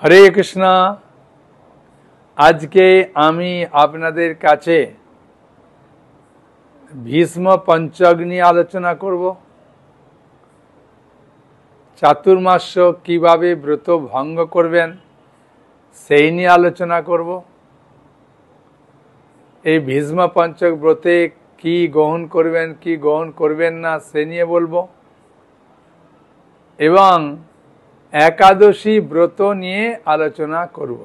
হরে কৃষ্ণ। আজকে আমি আপনাদের কাছে ভীষ্ম পঞ্চক নিয়ে আলোচনা করব। চাতুর্মাস্য কিভাবে ব্রত ভঙ্গ করবেন সেই নিয়ে আলোচনা করব। এই ভীষ্ম পঞ্চক ব্রতে কি গ্রহণ করবেন কি গ্রহণ করবেন না সে নিয়ে বলবো, এবং একাদশী ব্রত নিয়ে আলোচনা করব।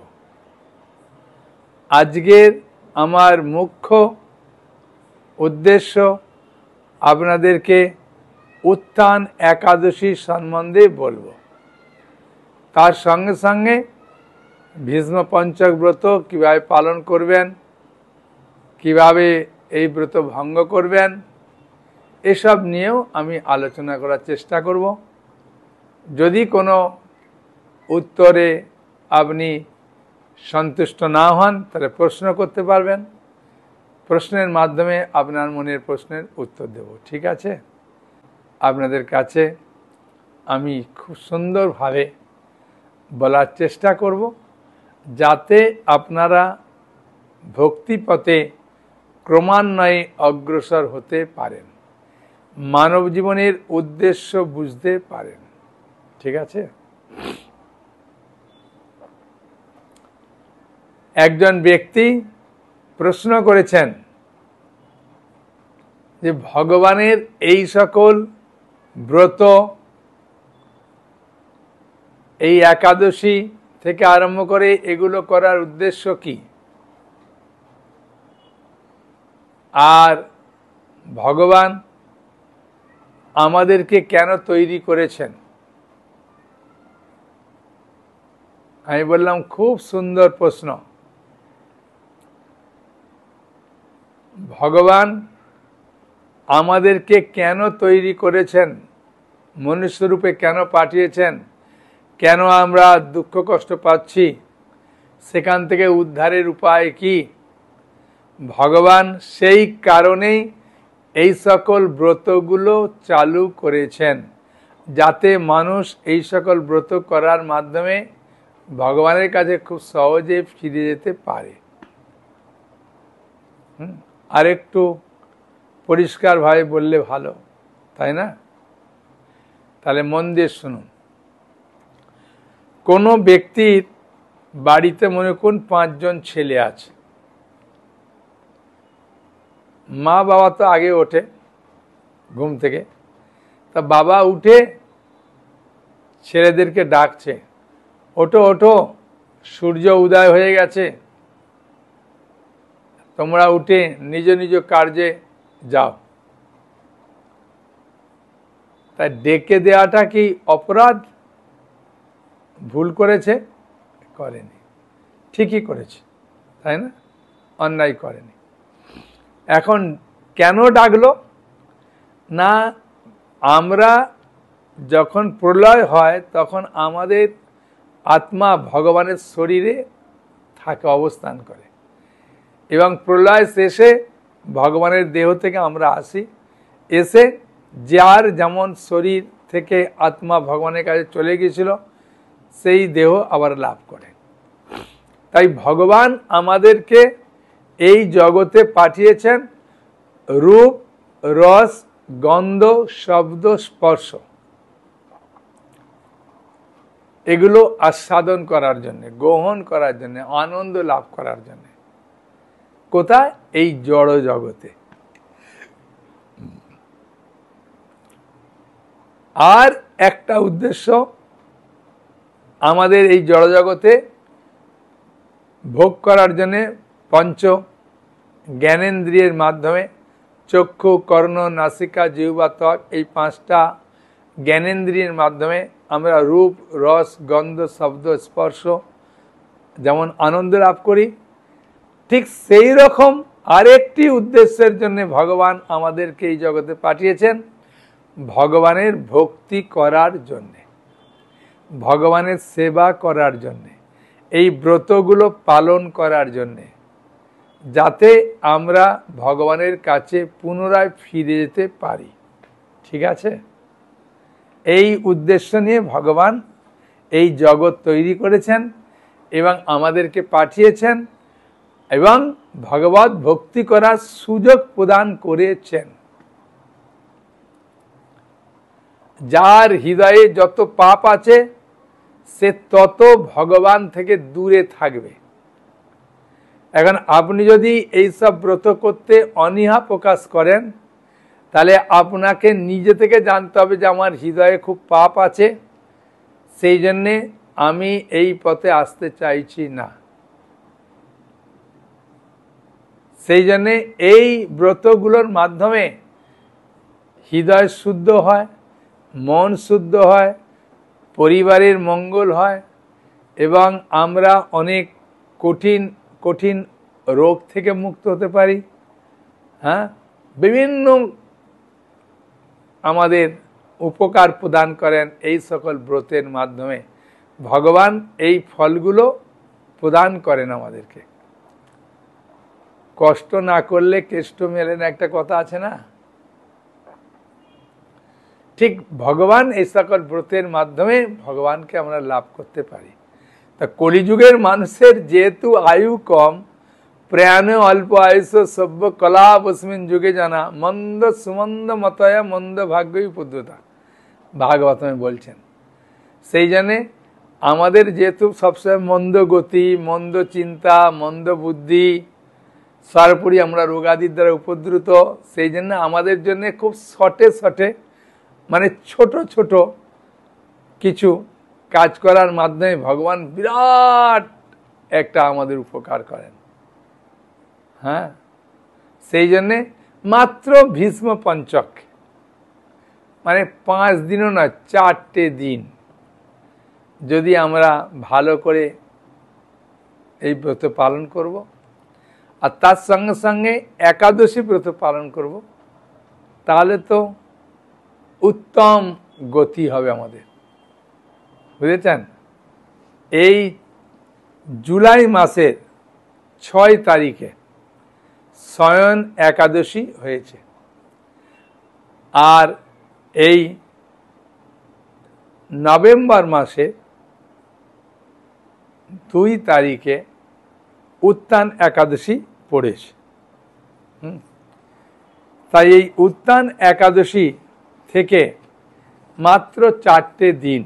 আজকের আমার মুখ্য উদ্দেশ্য আপনাদেরকে উত্থান একাদশী সম্বন্ধে বলবো। তার সঙ্গে সঙ্গে ভীষ্ম পঞ্চক ব্রত কিভাবে পালন করবেন, কিভাবে এই ব্রত ভঙ্গ করবেন, এসব নিয়েও আমি আলোচনা করার চেষ্টা করব। যদি কোনো উত্তরে আপনি সন্তুষ্ট না হন তাহলে প্রশ্ন করতে পারবেন। প্রশ্নের মাধ্যমে আপনার মনের প্রশ্নের উত্তর দেব। ঠিক আছে? আপনাদের কাছে আমি খুব সুন্দরভাবে বলার চেষ্টা করব, যাতে আপনারা ভক্তিপথে ক্রমান্বয়ে অগ্রসর হতে পারেন, মানব জীবনের উদ্দেশ্য বুঝতে পারেন। ঠিক আছে? একজন ব্যক্তি প্রশ্ন করেছেন যে ভগবানের এই সকল ব্রত, এই একাদশী থেকে আরম্ভ করে এগুলো করার উদ্দেশ্য কি, আর ভগবান আমাদেরকে কেন তৈরি করেছেন? আমি বললাম, খুব সুন্দর প্রশ্ন। ভগবান আমাদেরকে কেন তৈরি করেছেন, মনুষ্যরূপে কেন পাঠিয়েছেন, কেন আমরা দুঃখ কষ্ট পাচ্ছি, সেখান থেকে উদ্ধারের উপায় কি? ভগবান সেই কারণেই এই সকল ব্রতগুলো চালু করেছেন, যাতে মানুষ এই সকল ব্রত করার মাধ্যমে ভগবানের কাছে খুব সহজে ফিরে যেতে পারে। আর একটু পরিষ্কারভাবে বললে ভালো, তাই না? তাহলে মন দিয়ে শুনুন। কোনো ব্যক্তির বাড়িতে মনে করুন 5 জন ছেলে আছে। মা বাবা তো আগে ওঠে ঘুম থেকে, তা বাবা উঠে ছেলেদেরকে ডাকছে, ওঠো ওঠো, সূর্য উদয় হয়ে গেছে, তোমরা উঠে নিজ নিজ কার্যে যাও। তাই ডেকে দেওয়াটা কি অপরাধ? ভুল করেছে? করেনি, ঠিকই করেছে, তাই না? অন্যায় করেনি। এখন কেন ডাকলো না? আমরা যখন প্রলয় হয় তখন আমাদের আত্মা ভগবানের শরীরে থাকে, অবস্থান করে, এবং প্রলয় শেষে ভগবানের দেহ থেকে আমরা আসি, এসে যার যেমন শরীর থেকে আত্মা ভগবানের কাছে চলে গিয়েছিল সেই দেহ আবার লাভ করে। তাই ভগবান আমাদেরকে এই জগতে পাঠিয়েছেন রূপ, রস, গন্ধ, শব্দ, স্পর্শ, এগুলো আস্বাদন করার জন্য, গ্রহণ করার জন্য, আনন্দ লাভ করার জন্য। কোথায়? এই জড় জগতে। আর একটা উদ্দেশ্য, আমাদের এই জড় জগতে ভোগ করার জন্য পঞ্চ জ্ঞানেন্দ্রিয়ের মাধ্যমে চক্ষু, কর্ণ, নাসিকা, জিহ্বা, ত্বক, এই 5টা জ্ঞানেন্দ্রিয়ের মাধ্যমে আমরা রূপ, রস, গন্ধ, শব্দ, স্পর্শ যেমন আনন্দ লাভ করি, ঠিক সেই রকম আরেকটি উদ্দেশ্যের জন্য ভগবান আমাদেরকে এই জগতে পাঠিয়েছেন, ভগবানের ভক্তি করার জন্যে, ভগবানের সেবা করার জন্যে, এই ব্রতগুলো পালন করার জন্যে, যাতে আমরা ভগবানের কাছে পুনরায় ফিরে যেতে পারি। ঠিক আছে? এই উদ্দেশ্য নিয়ে ভগবান এই জগৎ তৈরি করেছেন, এবং আমাদেরকে পাঠিয়েছেন এবং ভগবত ভক্তি করার সুযোগ প্রদান করেছেন। যার হৃদয়ে যত পাপ আছে সে তত ভগবান থেকে দূরে থাকবে। এখন আপনি যদি এইসব ব্রত করতে অনীহা প্রকাশ করেন, তাহলে আপনাকে নিজে থেকে জানতে হবে যে আমার হৃদয়ে খুব পাপ আছে, সেই জন্যে আমি এই পথে আসতে চাইছি না। সেই জন্যে এই ব্রতগুলোর মাধ্যমে হৃদয় শুদ্ধ হয়, মন শুদ্ধ হয়, পরিবারের মঙ্গল হয় এবং আমরা অনেক কঠিন কঠিন রোগ থেকে মুক্ত হতে পারি। হ্যাঁ, বিভিন্ন আমাদের উপকার প্রদান করেন এই সকল ব্রতের মাধ্যমে। ভগবান এই ফলগুলো প্রদান করেন আমাদেরকে। কষ্ট না করলে কেষ্ট মেলে না, একটা কথা আছে না? ঠিক ভগবান এই সকল ব্রতের মাধ্যমে ভগবানকে আমরা লাভ করতে পারি। তা কলিযুগের মানুষের যেহেতু আয়ু কম, প্রয়াণে অল্প আয়ুষ সভ্য কলা বস্মিন যুগে জানা মন্দ সুমন্দ মতয়া মন্দ ভাগ্যই পদ্ধতা, ভাগবতমে বলছেন। সেই জন্যে আমাদের যেহেতু সবসময় মন্দ গতি, মন্দ চিন্তা, মন্দ বুদ্ধি, সর্বোপরি আমরা রোগাদির দ্বারা উপদ্রুত, সেই জন্য আমাদের জন্য খুব শর্টে শর্টে মানে ছোট ছোট কিছু কাজ করার মাধ্যমে ভগবান বিরাট একটা আমাদের উপকার করেন। হ্যাঁ, সেই জন্যে মাত্র ভীষ্ম পঞ্চক মানে 5 দিনও না, 4টে দিন যদি আমরা ভালো করে এই ব্রত পালন করব, আর তার সঙ্গে সঙ্গে একাদশী ব্রত পালন করব, তাহলে তো উত্তম গতি হবে আমাদের। বুঝেছেন? এই জুলাই মাসের 6 তারিখে শয়ন একাদশী হয়েছে, আর এই নভেম্বর মাসে 2 তারিখে উত্থান একাদশী পড়েছে। তাই এই উত্থান একাদশী থেকে মাত্র 4টে দিন,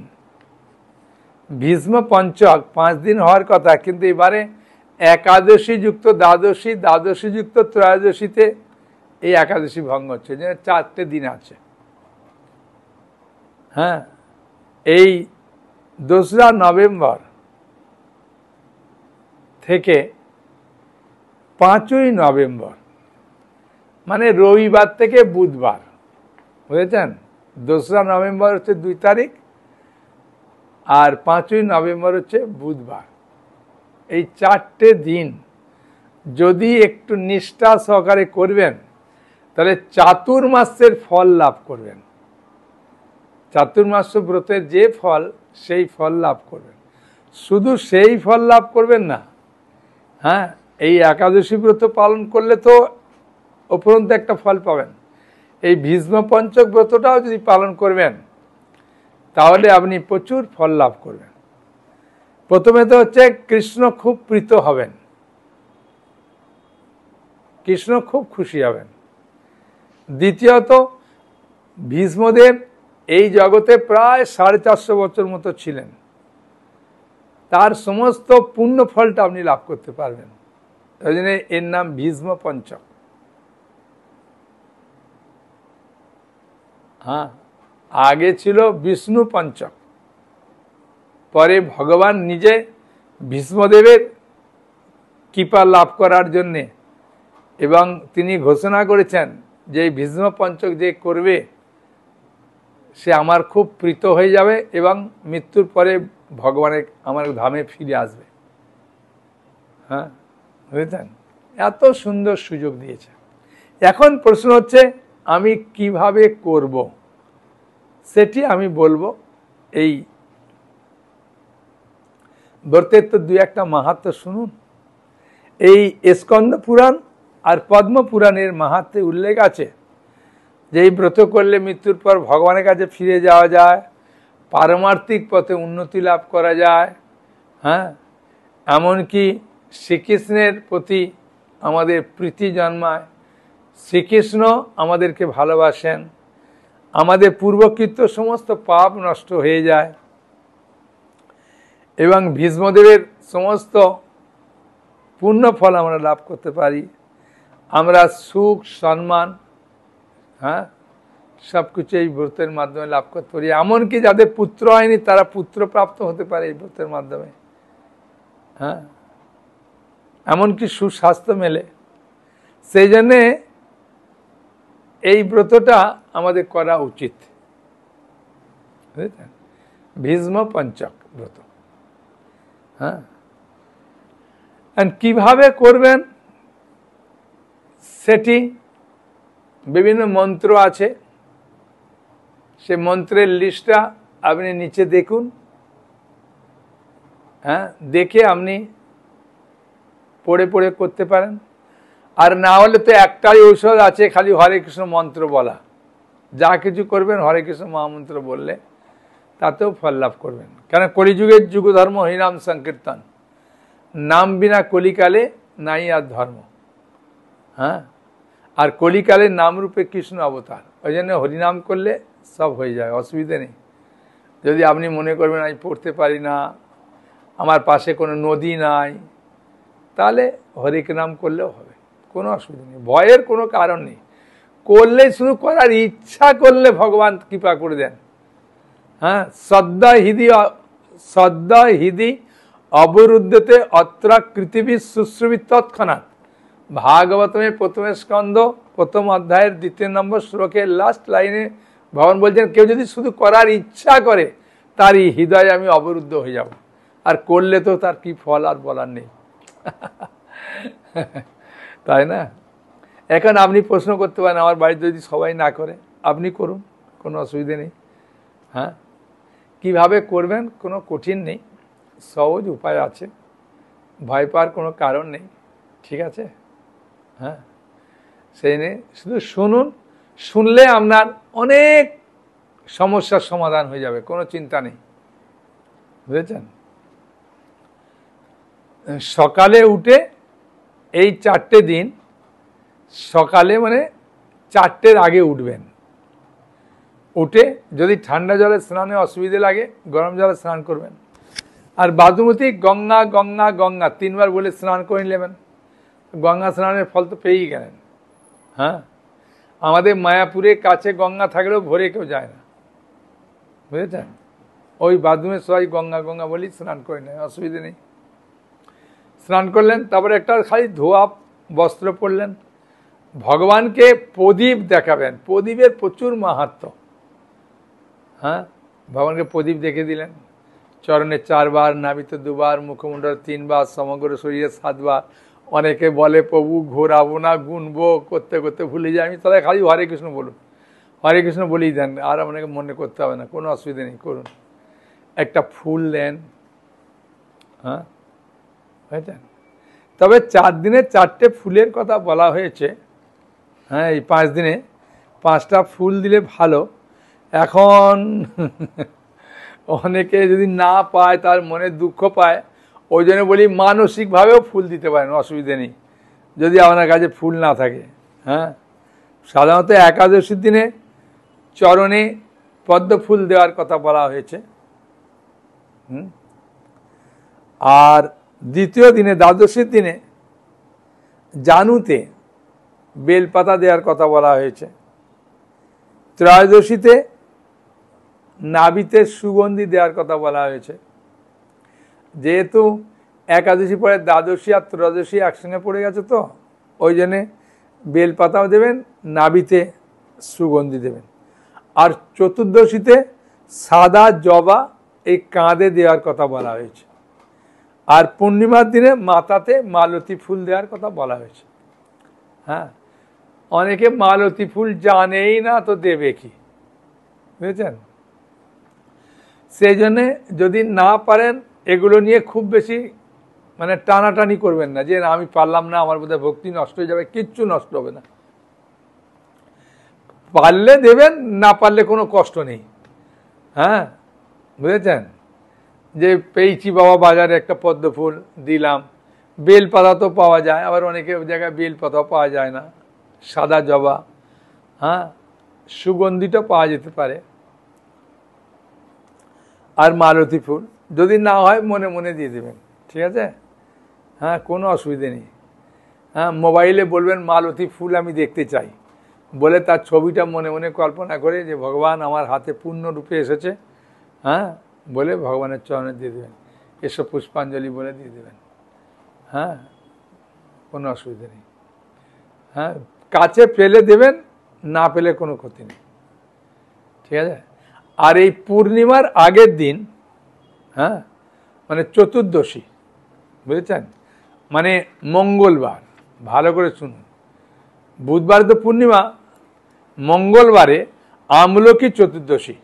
ভীষ্ম পঞ্চক 5 দিন হওয়ার কথা, কিন্তু এবারে একাদশী যুক্ত দ্বাদশী, দ্বাদশী যুক্ত ত্রয়োদশীতে এই একাদশী ভঙ্গ হচ্ছে, যে 4টে দিন আছে। হ্যাঁ, এই 2রা নভেম্বর থেকে 5ই নভেম্বর মানে রবিবার থেকে বুধবার, বুঝেছেন? 2রা নভেম্বর হচ্ছে 2 তারিখ আর 5ই নভেম্বর হচ্ছে বুধবার। এই 4টে দিন যদি একটু নিষ্ঠা সহকারে করবেন, তাহলে চাতুর্মাসের ফল লাভ করবেন। চাতুর্মাস ব্রতের যে ফল, সেই ফল লাভ করবেন। শুধু সেই ফল লাভ করবেন না, হ্যাঁ, এই একাদশী ব্রত পালন করলে তো উপরন্তু একটা ফল পাবেন। এই ভীষ্ম পঞ্চক ব্রতটাও যদি পালন করবেন, তাহলে আপনি প্রচুর ফল লাভ করবেন। প্রথমে তো হচ্ছে কৃষ্ণ খুব প্রীত হবেন, কৃষ্ণ খুব খুশি হবেন। দ্বিতীয়ত, ভীষ্মদেব এই জগতে প্রায় 450 বছর মতো ছিলেন, তার সমস্ত পুণ্য ফলটা আপনি লাভ করতে পারবেন। তাই জন্য এর নাম ভীষ্ম পঞ্চক। হ্যাঁ, আগে ছিল বিষ্ণু পঞ্চক, পরে ভগবান নিজে ভীষ্মদেবের কৃপা লাভ করার জন্যে এবং তিনি ঘোষণা করেছেন যে এই ভীষ্ম পঞ্চক যে করবে সে আমার খুব প্রীত হয়ে যাবে এবং মৃত্যুর পরে ভগবানের আমার ধামে ফিরে আসবে। হ্যাঁ, বুঝলেন? এত সুন্দর সুযোগ দিয়েছে। এখন প্রশ্ন হচ্ছে আমি কিভাবে করব, সেটি আমি বলবো। এই ব্রতের তো 2-1টা মাহাত্ম্য শুনুন। এই স্কন্দ পুরাণ আর পদ্ম পুরাণের মাহাত্ম্যে উল্লেখ আছে যে এই ব্রত করলে মৃত্যুর পর ভগবানের কাছে ফিরে যাওয়া যায়, পারমার্থিক পথে উন্নতি লাভ করা যায়। হ্যাঁ, এমনকি শ্রীকৃষ্ণের প্রতি আমাদের প্রীতি জন্মায়, শ্রীকৃষ্ণ আমাদেরকে ভালোবাসেন, আমাদের পূর্বকৃত সমস্ত পাপ নষ্ট হয়ে যায় এবং ভীষ্মদেবের সমস্ত পূর্ণ ফল আমরা লাভ করতে পারি। আমরা সুখ সম্মান সব কিছু এই ব্রতের মাধ্যমে লাভ করতে পারি। এমনকি যাদের পুত্র হয়নি তারা পুত্র প্রাপ্ত হতে পারে এই ব্রতের মাধ্যমে। এমনকি সুস্বাস্থ্য মেলে। সেই জন্যে এই ব্রতটা আমাদের করা উচিত। বুঝলেন? ভীষ্ম পঞ্চক ব্রত। কিভাবে করবেন সেটি বিভিন্ন মন্ত্র আছে, সে মন্ত্রের লিস্টটা আপনি নিচে দেখুন। দেখে আপনি পড়ে পড়ে করতে পারেন। আর না হলে তো একটাই ঔষধ আছে, খালি হরে কৃষ্ণ মন্ত্র বলা। যা কিছু করবেন হরে কৃষ্ণ মহামন্ত্র বললে তাতেও ফল লাভ করবেন। কেন কলিযুগের যুগ ধর্ম হরিনাম সংকীর্তন, নাম বিনা কলিকালে নাই আর ধর্ম। আর কলিকালে নামরূপে কৃষ্ণ অবতার, ওই জন্য হরিনাম করলে সব হয়ে যায়, অসুবিধে নেই। যদি আপনি মনে করবেন আমি পড়তে পারি না, আমার পাশে কোনো নদী নাই, তাহলে হরে নাম করলেও হবে, কোনো অসুবিধা নেই, ভয়ের কোনো কারণ নেই। করলে শুধু করার ইচ্ছা করলে ভগবান কৃপা করে দেন। শ্রদ্ধা হৃদি অবরুদ্ধতে অত্র পৃথিবী শুশ্রুবি তৎক্ষণাৎ। ভাগবতমের প্রথম স্কন্ধ প্রথম অধ্যায়ের 2 নম্বর শ্লোকের লাস্ট লাইনে ভগবান বলছেন, কেউ যদি শুধু করার ইচ্ছা করে তারই হৃদয়ে আমি অবরুদ্ধ হয়ে যাব। আর করলে তো তার কি ফল আর বলার নেই। তাই না? এখন আপনি প্রশ্ন করতে পারেন, আমার বাড়িতে যদি সবাই না করে, আপনি করুন, কোনো অসুবিধে নেই। কিভাবে করবেন কোনো কঠিন নেই, সহজ উপায় আছে, ভয় পাওয়ার কোনো কারণ নেই। ঠিক আছে? সেই নিয়ে শুধু শুনুন, শুনলে আপনার অনেক সমস্যার সমাধান হয়ে যাবে, কোনো চিন্তা নেই। বুঝেছেন? সকালে উঠে এই 4টে দিন সকালে মানে 4টের আগে উঠবেন। উঠে যদি ঠান্ডা জলে স্নানে অসুবিধে লাগে গরম জলে স্নান করবেন। আর বাদুমতি গঙ্গা গঙ্গা গঙ্গা 3 বার বলে স্নান করে নেবেন। গঙ্গা স্নানের ফল তো পেয়েই গেলেন। আমাদের মায়াপুরের কাছে গঙ্গা থাকলেও ভোরে কেউ যায় না, বুঝেছেন? ওই বাথরুমে সবাই গঙ্গা গঙ্গা বলি স্নান করে নেয়, অসুবিধে নেই। স্নান করলেন, তারপরে একটা খালি ধোয়া বস্ত্র পরলেন, ভগবানকে প্রদীপ দেখাবেন। প্রদীপের প্রচুর মাহাত্ম্য। ভগবানকে প্রদীপ দেখে দিলেন। চরণে 4 বার, নাভিতে 2 বার, মুখমণ্ডলে 3 বার, সমগ্র শরীরে 7 বার। অনেকে বলে প্রভু ঘোরাবো না, গুনবো, করতে করতে ভুলে যায়। আমি তাহলে খালি হরে কৃষ্ণ বলুন, হরে কৃষ্ণ বলেই দেন, আর আপনাকে মনে করতে হবে না, কোনো অসুবিধা নেই, করুন। একটা ফুল দেন, বুঝেছেন? তবে 4 দিনে 4টে ফুলের কথা বলা হয়েছে। এই 5 দিনে 5টা ফুল দিলে ভালো। এখন অনেকে যদি না পায়, তার মনে দুঃখ পায়, ওই জন্য বলি মানসিকভাবেও ফুল দিতে পারেন, অসুবিধে নেই, যদি আপনার কাছে ফুল না থাকে। সাধারণত একাদশীর দিনে চরণে পদ্ম ফুল দেওয়ার কথা বলা হয়েছে। আর দ্বিতীয় দিনে দ্বাদশীর দিনে জানুতে বেলপাতা দেওয়ার কথা বলা হয়েছে। ত্রয়োদশীতে নাভিতে সুগন্ধি দেওয়ার কথা বলা হয়েছে। যেহেতু একাদশী পরে দ্বাদশী আর ত্রয়োদশী একসঙ্গে পড়ে গেছে, তো ওই জন্যে বেলপাতাও দেবেন, নাভিতে সুগন্ধি দেবেন। আর চতুর্দশীতে সাদা জবা এই কাঁধে দেওয়ার কথা বলা হয়েছে। আর পূর্ণিমার দিনে মাথাতে মালতী ফুল দেওয়ার কথা বলা হয়েছে। অনেকে মালতী ফুল জানেই না, তো দেবে কি, বুঝেছেন? সেই জন্যে যদি না পারেন এগুলো নিয়ে খুব বেশি মানে টানাটানি করবেন না, যে আমি পারলাম না, আমার বোধহয় ভক্তি নষ্ট হয়ে যাবে। কিচ্ছু নষ্ট হবে না। পারলে দেবেন, না পারলে কোনো কষ্ট নেই। বুঝেছেন? যে পেয়েছি বাবা বাজারে একটা পদ্ম ফুল দিলাম। বেল পাতা তো পাওয়া যায়, আবার অনেকে জায়গায় বেল পাতাও পাওয়া যায় না, সাদা জবা, হ্যাঁ, সুগন্ধিটা পাওয়া যেতে পারে, আর মালতী ফুল। যদি না হয় মনে মনে দিয়ে দেবেন, ঠিক আছে, হ্যাঁ, কোনো অসুবিধে নেই। হ্যাঁ, মোবাইলে বলবেন মালতী ফুল আমি দেখতে চাই, বলে তার ছবিটা মনে মনে কল্পনা করে যে ভগবান আমার হাতে পূর্ণ রূপে এসেছে, হ্যাঁ, বলে ভগবানের চরণে দিয়ে দেবেন, এসব পুষ্পাঞ্জলি বলে দিয়ে দেবেন। হ্যাঁ, কোনো অসুবিধা নেই। হ্যাঁ, কাছে পেলে দেবেন, না পেলে কোনো ক্ষতি নেই, ঠিক আছে। আর এই পূর্ণিমার আগের দিন, হ্যাঁ, মানে চতুর্দশী, বুঝেছেন, মানে মঙ্গলবার, ভালো করে শুনুন, বুধবার তো পূর্ণিমা, মঙ্গলবারে আমলকি চতুর্দশী।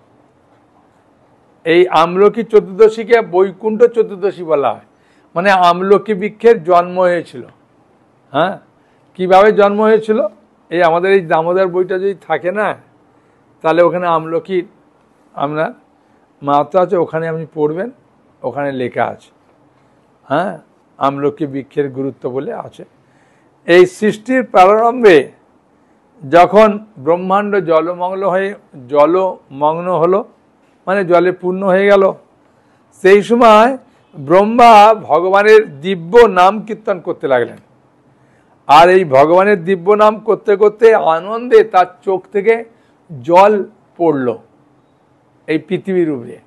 এই আমলকি চতুর্দশীকে বৈকুণ্ঠ চতুর্দশী বলা হয়, মানে আমলকি বৃক্ষের জন্ম হয়েছিল। হ্যাঁ, কিভাবে জন্ম হয়েছিল, এই আমাদের এই দামোদর বইটা যদি থাকে না, তাহলে ওখানে আমলকির আপনার মাহাত্ম আছে, ওখানে আপনি পড়বেন, ওখানে লেখা আছে। হ্যাঁ, আমলকি বৃক্ষের গুরুত্ব বলে আছে। এই সৃষ্টির প্রারম্ভে যখন ব্রহ্মাণ্ড জলমগ্ন হলো, মানে জলে পূর্ণ হয়ে গেল, সেই সময় ব্রহ্মা ভগবানের দিব্য নাম কীর্তন করতে লাগলেন। আর এই ভগবানের দিব্য নাম করতে করতে আনন্দে তার চোখ থেকে জল পড়ল এই পৃথিবীর উপরে।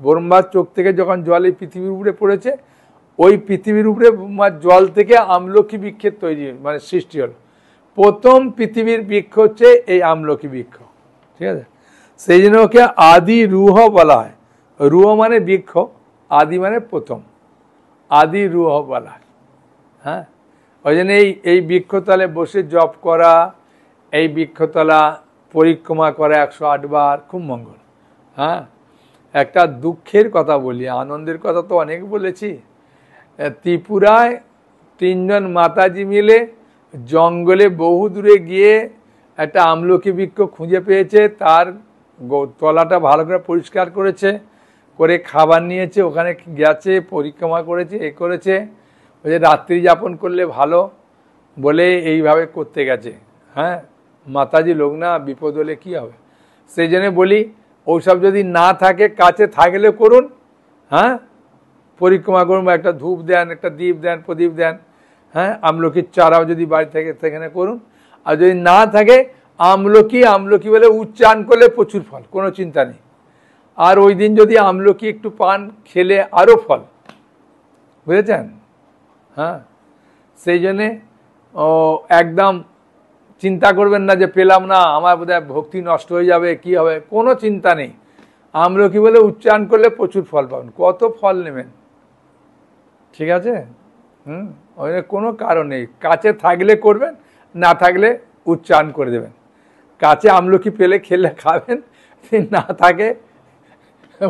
ব্রহ্মার চোখ থেকে যখন জল এই পৃথিবীর উপরে পড়েছে, ওই পৃথিবীর উপরে জল থেকে আমলকি বৃক্ষের তৈরি, মানে সৃষ্টি হল। প্রথম পৃথিবীর বৃক্ষ হচ্ছে এই আমলকি বৃক্ষ, ঠিক আছে। সেই জন্য ওকে আদি রুহ বলা হয়। রুহ মানে বৃক্ষ, আদি মানে প্রথম, আদি রুহ বলা হয়। হ্যাঁ, ওই জন্য এই বৃক্ষতলে বসে জপ করা, এই বৃক্ষতলা পরিক্রমা করা 108 বার, খুব মঙ্গল। হ্যাঁ, একটা দুঃখের কথা বলি, আনন্দের কথা তো অনেক বলেছি। ত্রিপুরায় 3 জন মাতাজি মিলে জঙ্গলে বহু দূরে গিয়ে একটা আমলকি বৃক্ষ খুঁজে পেয়েছে, তার তলাটা ভালো করে পরিষ্কার করেছে, করে খাবার নিয়েছে, ওখানে গেছে, পরিক্রমা করেছে, এ করেছে, ওই যে রাত্রি যাপন করলে ভালো বলে এইভাবে করতে গেছে। হ্যাঁ, মাতাজি লোক না, বিপদ হলে কী হবে। সেই জন্য বলি, ওইসব যদি না থাকে, কাছে থাকলে করুন। হ্যাঁ, পরিক্রমা করুন, একটা ধূপ দেন, একটা দীপ দেন, প্রদীপ দেন। হ্যাঁ, আমলকির চারাও যদি বাড়ি থেকে সেখানে করুন। আর যদি না থাকে, আমলকি বলে উচ্চারণ করলে প্রচুর ফল, কোনো চিন্তা নেই। আর ওই দিন যদি আমলকি একটু পান, খেলে আরও ফল, বুঝেছেন। হ্যাঁ, সেই জন্যে একদম চিন্তা করবেন না যে পেলাম না, আমার বোধহয় ভক্তি নষ্ট হয়ে যাবে, কি হবে, কোনো চিন্তা নেই। আমলকি বলে উচ্চারণ করলে প্রচুর ফল পাবেন, কত ফল নেবেন, ঠিক আছে। ওই কোনো কারণ নেই, কাছে থাকলে করবেন, না থাকলে উচ্চারণ করে দেবেন। কাছে আমলকি পেলে খেলে খাবেন, না থাকে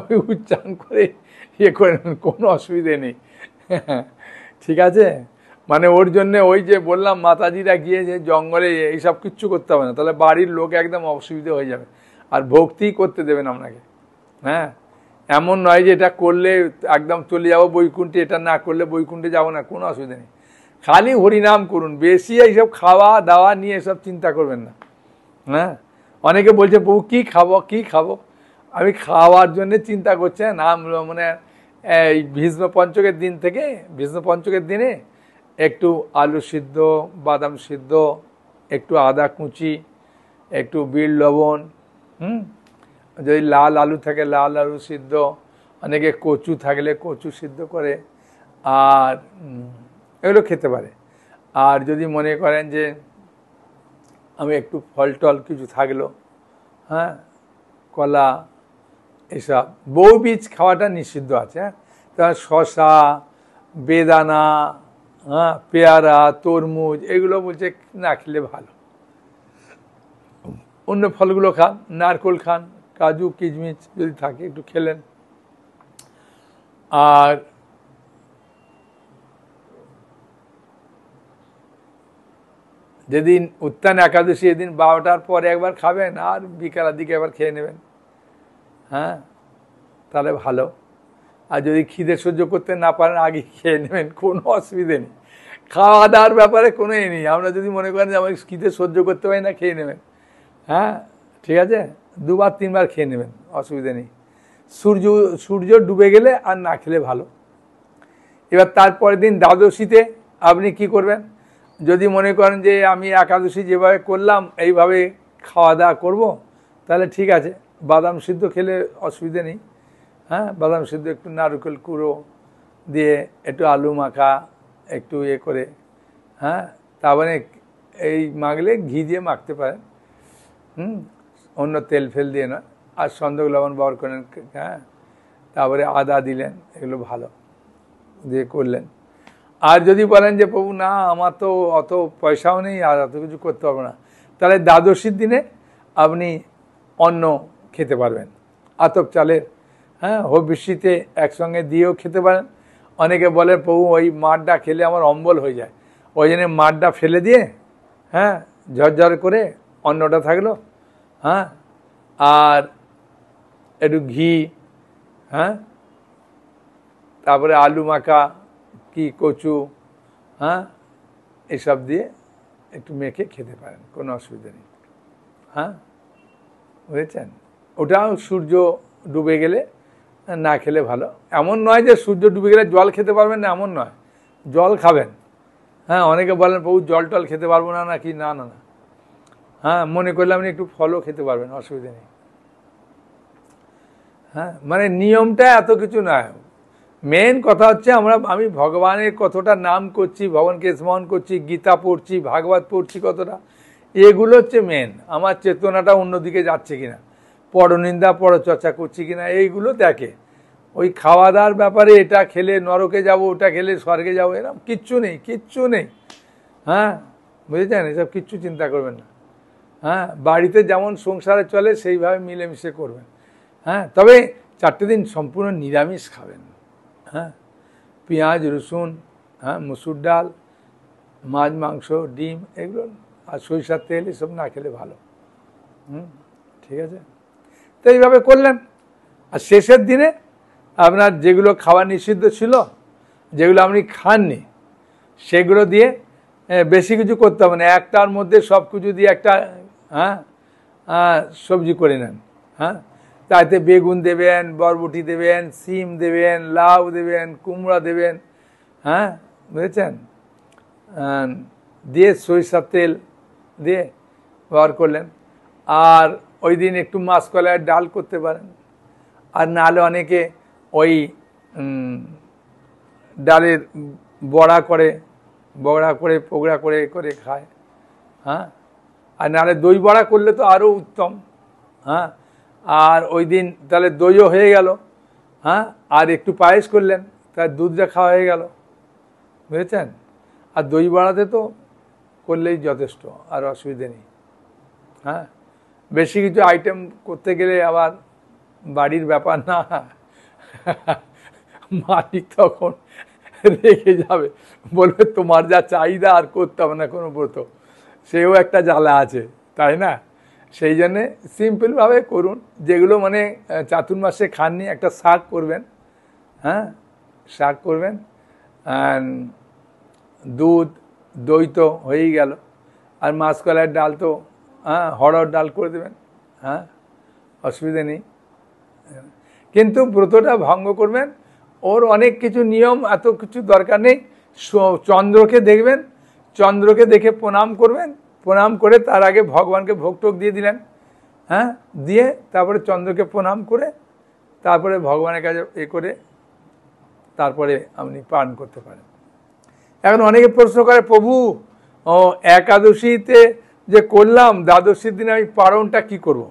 ওই উচ্চারণ করে ইয়ে করে নেবেন, কোনো অসুবিধে নেই, ঠিক আছে। মানে ওর জন্যে ওই যে বললাম, মাতাজিরা গিয়ে যে জঙ্গলে এইসব কিচ্ছু করতে হবে না, তাহলে বাড়ির লোক একদম অসুবিধে হয়ে যাবে, আর ভক্তি করতে দেবেন আপনাকে। হ্যাঁ, এমন নয় যে এটা করলে একদম চলে যাবো বৈকুণ্ঠে, এটা না করলে বৈকুণ্ঠে যাবো না, কোনো অসুবিধা নেই। খালি হরিনাম করুন, বেশি এইসব খাওয়া দাওয়া নিয়ে এসব চিন্তা করবেন না। হ্যাঁ, অনেকে বলছে বউ কী খাবো, আমি খাওয়ার জন্যে চিন্তা করছি না, মানে এই ভীষ্ম পঞ্চকের দিন থেকে, ভীষ্ম পঞ্চকের দিনে একটু আলু সিদ্ধ, বাদাম সিদ্ধ, একটু আদা কুচি, একটু বিট লবণ, যদি লাল আলু থাকে লাল আলু সিদ্ধ, অনেকে কচু থাকলে কচু সিদ্ধ করে, আর এগুলো খেতে পারে। আর যদি মনে করেন যে আমি একটু ফল টল কিছু থাকলো, হ্যাঁ, কলা, এসব বউ বীজ খাওয়াটা নিষিদ্ধ আছে। হ্যাঁ, তার শশা, বেদানা, হ্যাঁ, পেয়ারা, তরমুজ, এগুলো বলছে না খেলে ভালো। অন্য ফলগুলো খান, নারকেল খান, কাজু কিশমিশ যদি থাকে একটু খেলেন। আর যেদিন উত্থান একাদশী, এদিন 12টার পরে একবার খাবেন, আর বিকালের দিকে একবার খেয়ে নেবেন। হ্যাঁ, তাহলে ভালো। আর যদি খিদে সহ্য করতে না পারেন আগে খেয়ে নেবেন, কোনো অসুবিধে নেই। খাওয়া দাওয়ার ব্যাপারে কোনো এ নেই। আমরা যদি মনে করেন যে আমার খিদে সহ্য করতে পারি না, খেয়ে নেবেন, হ্যাঁ ঠিক আছে, 2বার 3বার খেয়ে নেবেন, অসুবিধে নেই। সূর্য ডুবে গেলে আর না খেলে ভালো। এবার তারপরের দিন দ্বাদশীতে আপনি কি করবেন, যদি মনে করেন যে আমি একাদশী যেভাবে করলাম এইভাবে খাওয়া দাওয়া করব, তাহলে ঠিক আছে, বাদাম সিদ্ধ খেলে অসুবিধে নেই। হ্যাঁ, বাদাম সিদ্ধ একটু নারকেল কুড়ো দিয়ে একটু আলু মাখা একটু ইয়ে করে, হ্যাঁ, তারপরে এই মাখলে ঘি দিয়ে মাখতে পারেন, অন্য তেল ফেল দিয়ে নয়, আর সন্দক লবণ ব্যবহার করেন, হ্যাঁ, তারপরে আদা দিলেন, এগুলো ভালো দিয়ে করলেন। আর যদি বলেন যে প্রভু না আমার তো অত পয়সাও নেই আর অত কিছু করতে পারবো না, তাহলে দ্বাদশীর দিনে আপনি অন্ন খেতে পারবেন, আতপ চালের, হ্যাঁ, হবিষ্যিতে একসঙ্গে দিয়েও খেতে পারেন। অনেকে বলে প্রভু ওই মাঠটা খেলে আমার অম্বল হয়ে যায়, ওই জন্য মাঠটা ফেলে দিয়ে, হ্যাঁ, ঝরঝর করে অন্নটা থাকলো, হ্যাঁ, আর একটু ঘি, হ্যাঁ, তারপরে আলু মাখা কি কচু, হ্যাঁ, এসব দিয়ে একটু মেখে খেতে পারেন, কোনো অসুবিধা নেই। হ্যাঁ, বুঝেছেন, ওটাও সূর্য ডুবে গেলে না খেলে ভালো। এমন নয় যে সূর্য ডুবে গেলে জল খেতে পারবেন না, এমন নয়, জল খাবেন। হ্যাঁ, অনেকে বলেন প্রভু জল টল খেতে পারবো না নাকি, না না না, হ্যাঁ, মনে করলে আপনি একটু ফলও খেতে পারবেন, অসুবিধা নেই। হ্যাঁ, মানে নিয়মটা এত কিছু নয়, মেন কথা হচ্ছে আমি ভগবানের কতটা নাম করছি, ভগবানকে স্মরণ করছি, গীতা পড়ছি, ভাগবত পড়ছি কতটা, এগুলো হচ্ছে মেন। আমার চেতনাটা অন্যদিকে যাচ্ছে কিনা, পরনিন্দা পরচর্চা করছি কিনা, এইগুলো দেখে। ওই খাওয়া দাওয়ার ব্যাপারে এটা খেলে নরকে যাব, ওটা খেলে স্বর্গে যাবো, এরকম কিচ্ছু নেই, কিচ্ছু নেই। হ্যাঁ, বুঝেছেন, এসব কিচ্ছু চিন্তা করবেন না। হ্যাঁ, বাড়িতে যেমন সংসারে চলে সেইভাবে মিলেমিশে করবেন। হ্যাঁ, তবে 4টে দিন সম্পূর্ণ নিরামিষ খাবেন। হ্যাঁ, পেঁয়াজ রসুন, হ্যাঁ, মুসুর ডাল, মাছ মাংস ডিম এগুলো, আর সরিষার তেল এসব না খেলে ভালো। ঠিক আছে, তো এইভাবে করলেন। আর শেষের দিনে আপনার যেগুলো খাওয়া নিষিদ্ধ ছিল, যেগুলো আপনি খাননি, সেগুলো দিয়ে বেশি কিছু করতে হবে না, একটার মধ্যে সব কিছু দিয়ে একটা, হ্যাঁ, সবজি করে নেন। হ্যাঁ, তাতে বেগুন দেবেন, বরবটি দেবেন, সিম দেবেন, লাউ দেবেন, কুমড়া দেবেন, হ্যাঁ, বুঝেছেন, দিয়ে সরিষার তেল দিয়ে ব্যবহার করলেন। আর ওই দিন একটু মাসকলাইয়ের ডাল করতে পারেন, আর নাহলে অনেকে ওই ডালের বড়া করে পোগড়া করে করে খায়। হ্যাঁ, আর নাহলে দই বড়া করলে তো আরও উত্তম। হ্যাঁ, আর ওই দিন তাহলে দইও হয়ে গেল। হ্যাঁ, আর একটু পায়েস করলেন, তার দুধটা খাওয়া হয়ে গেল, বুঝেছেন। আর দই বড়াতে তো করলেই যথেষ্ট, আর অসুবিধে নেই। হ্যাঁ, বেশি কিছু আইটেম করতে গেলে আবার বাড়ির ব্যাপার না, মালিক তখন রেখে যাবে, বলবে তোমার যা চাহিদা আর করতে হবে না কোনো ব্রত, সেও একটা জ্বালা আছে, তাই না। সেই জন্যে সিম্পলভাবে করুন, যেগুলো মানে চাতুর্মাসে খাননি, একটা শাক করবেন। হ্যাঁ, শাক করবেন, দুধ দই তো হয়েই গেল, আর মাসকলাইয়ের ডাল তো, হ্যাঁ, হরড় ডাল করে দেবেন। হ্যাঁ, অসুবিধে নেই, কিন্তু ব্রতটা ভঙ্গ করবেন, ওর অনেক কিছু নিয়ম, এত কিছু দরকার নেই। চন্দ্রকে দেখবেন, চন্দ্রকে দেখে প্রণাম করবেন, প্রণাম করে তার আগে ভগবানকে ভোগ টোক দিয়ে দিলেন। হ্যাঁ, দিয়ে তারপরে চন্দ্রকে প্রণাম করে তারপরে ভগবানের কাছে এ করে তারপরে আপনি পান করতে পারেন। এখন অনেকে প্রশ্ন করে প্রভু একাদশীতে যে করলাম, দ্বাদশীর দিনে আমি পারণটা কি করব।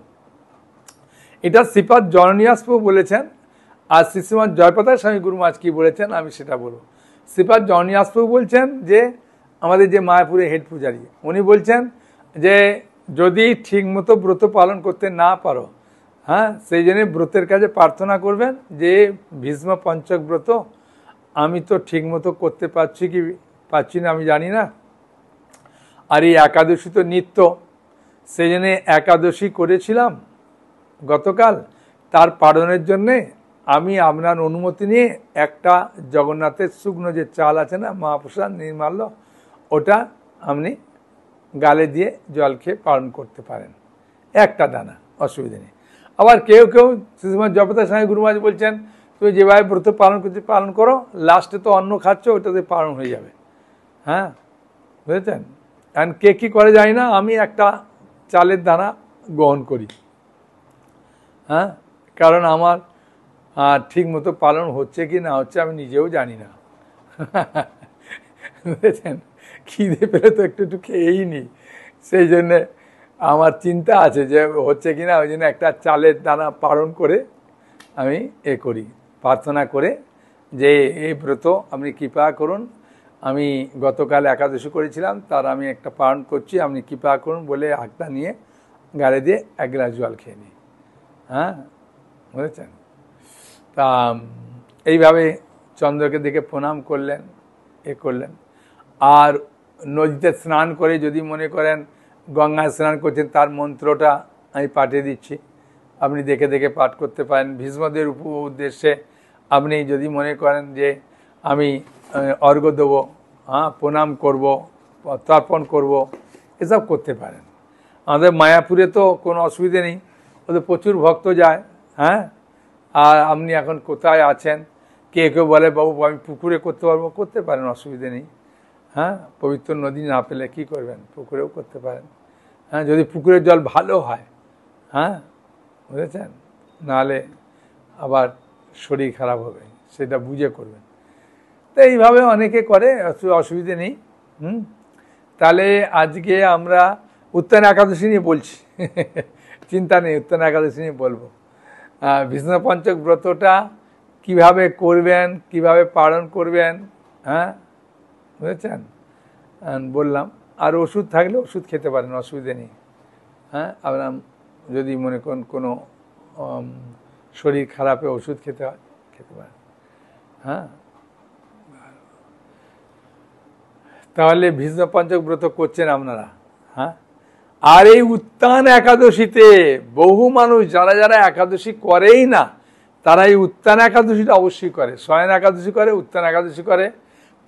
এটা শ্রীপাদ জননীয়াস প্রভু বলেছেন, আর শ্রীশ্রীমান জয়প্রকাশ স্বামী গুরু মহারাজ কি বলেছেন আমি সেটা বলবো। শ্রীপাদ জননীয়াস প্রভু বলছেন যে আমাদের যে মায়াপুরে হেড পূজারী, উনি বলছেন যে যদি ঠিকমতো ব্রত পালন করতে না পারো, হ্যাঁ, সেই জন্য ব্রতের কাছে প্রার্থনা করবেন যে ভীষ্ম পঞ্চক ব্রত আমি তো ঠিকমতো করতে পারছি কি পারছি না আমি জানি না, আর এই একাদশী তো নিত্য, সেই জন্যে একাদশী করেছিলাম গতকাল, তার পালনের জন্যে আমি আপনার অনুমতি নিয়ে একটা জগন্নাথের শুকনো যে চাল আছে না, মহাপ্রসাদ নির্মাল্য, ওটা আপনি গালে দিয়ে জল খেয়ে পালন করতে পারেন, একটা দানা, অসুবিধা নেই। আবার কেউ কেউ শ্রীমৎ জগন্নাথ স্বামী গুরু মহারাজ বলছেন তুমি যেভাবে ব্রত পালন করতে পালন করো, লাস্টে তো অন্ন খাচ্ছ, ওটাতে পালন হয়ে যাবে। হ্যাঁ, বুঝেছেন? কারণ কে কী করে যায় না, আমি একটা চালের দানা গ্রহণ করি। হ্যাঁ, কারণ আমার ঠিক মতো পালন হচ্ছে কি না হচ্ছে আমি নিজেও জানি না। বুঝেছেন? খিদে পেলে তো একটু একটু খেয়েই নিই, সেই জন্যে আমার চিন্তা আছে যে হচ্ছে কি না, ওই জন্য একটা চালের দানা পালন করে আমি করি, প্রার্থনা করে যে এই ব্রত আপনি কৃপা করুন। আমি গতকাল একাদশী করেছিলাম, তার আমি একটা পালন করছি, আপনি কৃপা করুন বলে হাতটা নিয়ে গাড়ি দিয়ে এক গ্লাস জল খেয়ে নিই। হ্যাঁ, বুঝেছেন? তা এইভাবে চন্দ্রকে দেখে প্রণাম করলেন, করলেন। আর নদীতে স্নান করে যদি মনে করেন গঙ্গায় স্নান করছেন, তার মন্ত্রটা আমি পাঠিয়ে দিচ্ছি, আপনি দেখে দেখে পাঠ করতে পারেন। ভীষ্মদের উদ্দেশ্যে আপনি যদি মনে করেন যে আমি অর্ঘ্য দেবো, হ্যাঁ, প্রণাম করব, তর্পণ করব, এসব করতে পারেন। আমাদের মায়াপুরে তো কোনো অসুবিধে নেই, ওদের প্রচুর ভক্ত যায়। হ্যাঁ, আর আপনি এখন কোথায় আছেন, কে কেউ বলে বাবু আমি পুকুরে করতে পারবো, করতে পারেন, অসুবিধে নেই। হ্যাঁ, পবিত্র নদী না পেলে কী করবেন, পুকুরেও করতে পারেন। হ্যাঁ, যদি পুকুরের জল ভালো হয়, হ্যাঁ, বুঝেছেন, নাহলে আবার শরীর খারাপ হবে, সেটা বুঝে করবেন। তো এইভাবে অনেকে করে, অসুবিধে নেই। তাহলে আজকে আমরা উত্তরায়ণ একাদশী নিয়ে বলছি, চিন্তা নেই, উত্তরায়ণ একাদশী নিয়ে বলবো। বিষ্ণু পঞ্চক ব্রতটা কিভাবে করবেন, কিভাবে পালন করবেন, হ্যাঁ, বুঝেছেন, বললাম। আর ওষুধ থাকলে ওষুধ খেতে পারেন, অসুবিধে নেই। হ্যাঁ, আপনার যদি মনে করেন কোনো শরীর খারাপে ওষুধ খেতে হয়, খেতে পারেন। হ্যাঁ, তাহলে ভীষ্ম পঞ্চক ব্রত করছেন আপনারা। হ্যাঁ, আর এই উত্থান একাদশীতে বহু মানুষ যারা যারা একাদশী করেই না, তারা এই উত্থান একাদশীটা অবশ্যই করে। শয়ন একাদশী করে, উত্থান একাদশী করে,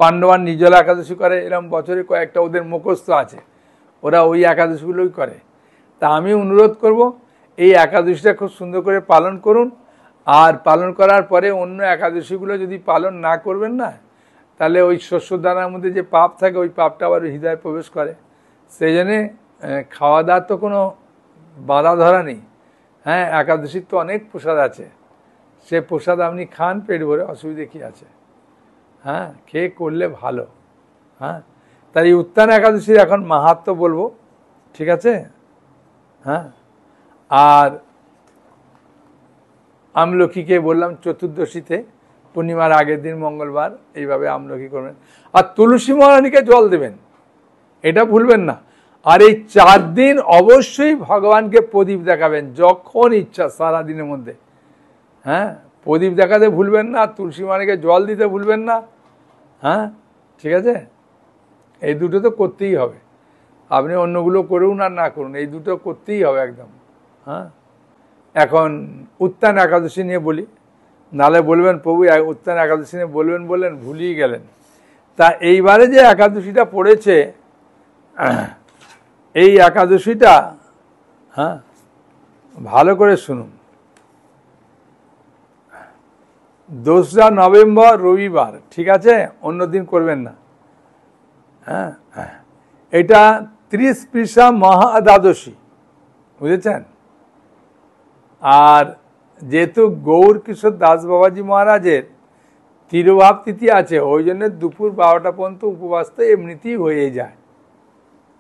পাণ্ডবান নির্জলা একাদশী করে, এরকম বছরে কয়েকটা ওদের মুখস্থ আছে, ওরা ওই একাদশীগুলোই করে। তা আমি অনুরোধ করব এই একাদশীটা খুব সুন্দর করে পালন করুন। আর পালন করার পরে অন্য একাদশীগুলো যদি পালন না করবেন না, তাহলে ওই শস্যদানার মধ্যে যে পাপ থাকে, ওই পাপটা আবার হৃদয়ে প্রবেশ করে। সেই জন্যে খাওয়া দাওয়ার তো কোনো বাধা ধরা নেই। হ্যাঁ, একাদশীর তো অনেক প্রসাদ আছে, সে প্রসাদ আপনি খান পেট ভরে, অসুবিধে কী আছে? হ্যাঁ, খেয়ে করলে ভালো। হ্যাঁ, তাই উত্থান একাদশীর এখন মাহাত্ম্য বলবো, ঠিক আছে? হ্যাঁ, আর আমলকিকে বললাম চতুর্দশীতে, পূর্ণিমার আগের দিন মঙ্গলবার এইভাবে আমলকি করবেন। আর তুলসী মহারানীকে জল দেবেন, এটা ভুলবেন না। আর এই 4 দিন অবশ্যই ভগবানকে প্রদীপ দেখাবেন, যখন ইচ্ছা সারাদিনের মধ্যে। হ্যাঁ, প্রদীপ দেখাতে ভুলবেন না, তুলসী মহারানীকে জল দিতে ভুলবেন না। হ্যাঁ, ঠিক আছে? এই দুটো তো করতেই হবে, আপনি অন্যগুলো করুন আর না করুন, এই দুটো করতেই হবে একদম। হ্যাঁ, এখন উত্থান একাদশী নিয়ে বলি, নালে বলবেন প্রভু উত্থান একাদশী নিয়ে বলবেন বললেন, ভুলিয়ে গেলেন। তা এইবারে যে একাদশীটা পড়েছে, এই একাদশীটা, হ্যাঁ, ভালো করে শুনুন। 2রা নভেম্বর রবিবার, ঠিক আছে? অন্য দিন করবেন না। হ্যাঁ, এটা 30 পৃষ্ঠা মহাদ্বাদশী, বুঝেছেন? আর যেহেতু গৌর কিশোর দাস বাবাজি মহারাজের তিরোভাব তিথি আছে, ওই জন্য দুপুর 12টা পর্যন্ত উপবাস তো এমনিতেই হয়ে যায়।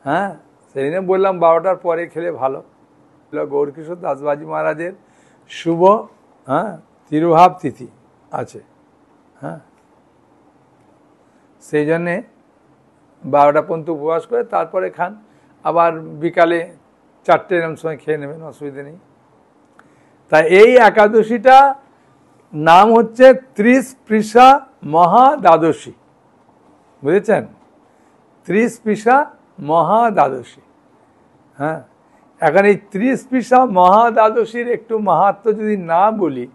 হ্যাঁ, সেই জন্য বললাম 12টার পরে খেলে ভালো। গৌর কিশোর দাস বাবাজি মহারাজের শুভ, হ্যাঁ, তিরোভাব তিথি আছে। হ্যাঁ, সেই জন্যে 12টা পর্যন্ত উপবাস করে তারপরে খান, আবার বিকালে 4টে এরকম সময় খেয়ে নেবেন, অসুবিধা নেই। তাই এই একাদশীটা নাম হচ্ছে 30 পৃষ্ঠা মহাদ্বাদশী, বুঝেছেন? 30 পৃষ্ঠা মহাদ্বাদশী। হ্যাঁ, এখন এই 30 পৃষ্ঠা মহাদ্বাদশীর একটু মাহাত্ম্য যদি না বলি,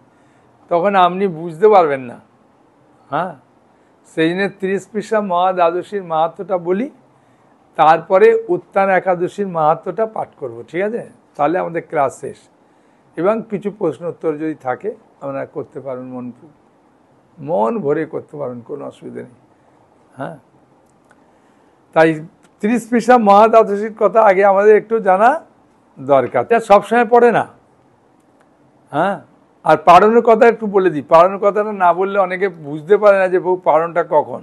তখন আপনি বুঝতে পারবেন না। হ্যাঁ, সেই জন্য 30 পৃষ্ঠা মহা দ্বাদশীর মাহাত্ম্যটা বলি, তারপরে উত্থান একাদশীর মাহাত্ম্যটা পাঠ করব, ঠিক আছে? তাহলে আমাদের ক্লাস শেষ। এবং কিছু প্রশ্ন উত্তর যদি থাকে আপনারা করতে পারবেন, মন ভরে করতে পারবেন, কোনো অসুবিধা নেই। হ্যাঁ, তাই 30 পৃষ্ঠা মহা দ্বাদশীর কথা আগে আমাদের একটু জানা দরকার। এটা সবসময় পড়ে না। হ্যাঁ, আর পারণের কথা একটু বলে দিই। পারণের কথাটা না বললে অনেকে বুঝতে পারে না যে বউ পারণটা কখন।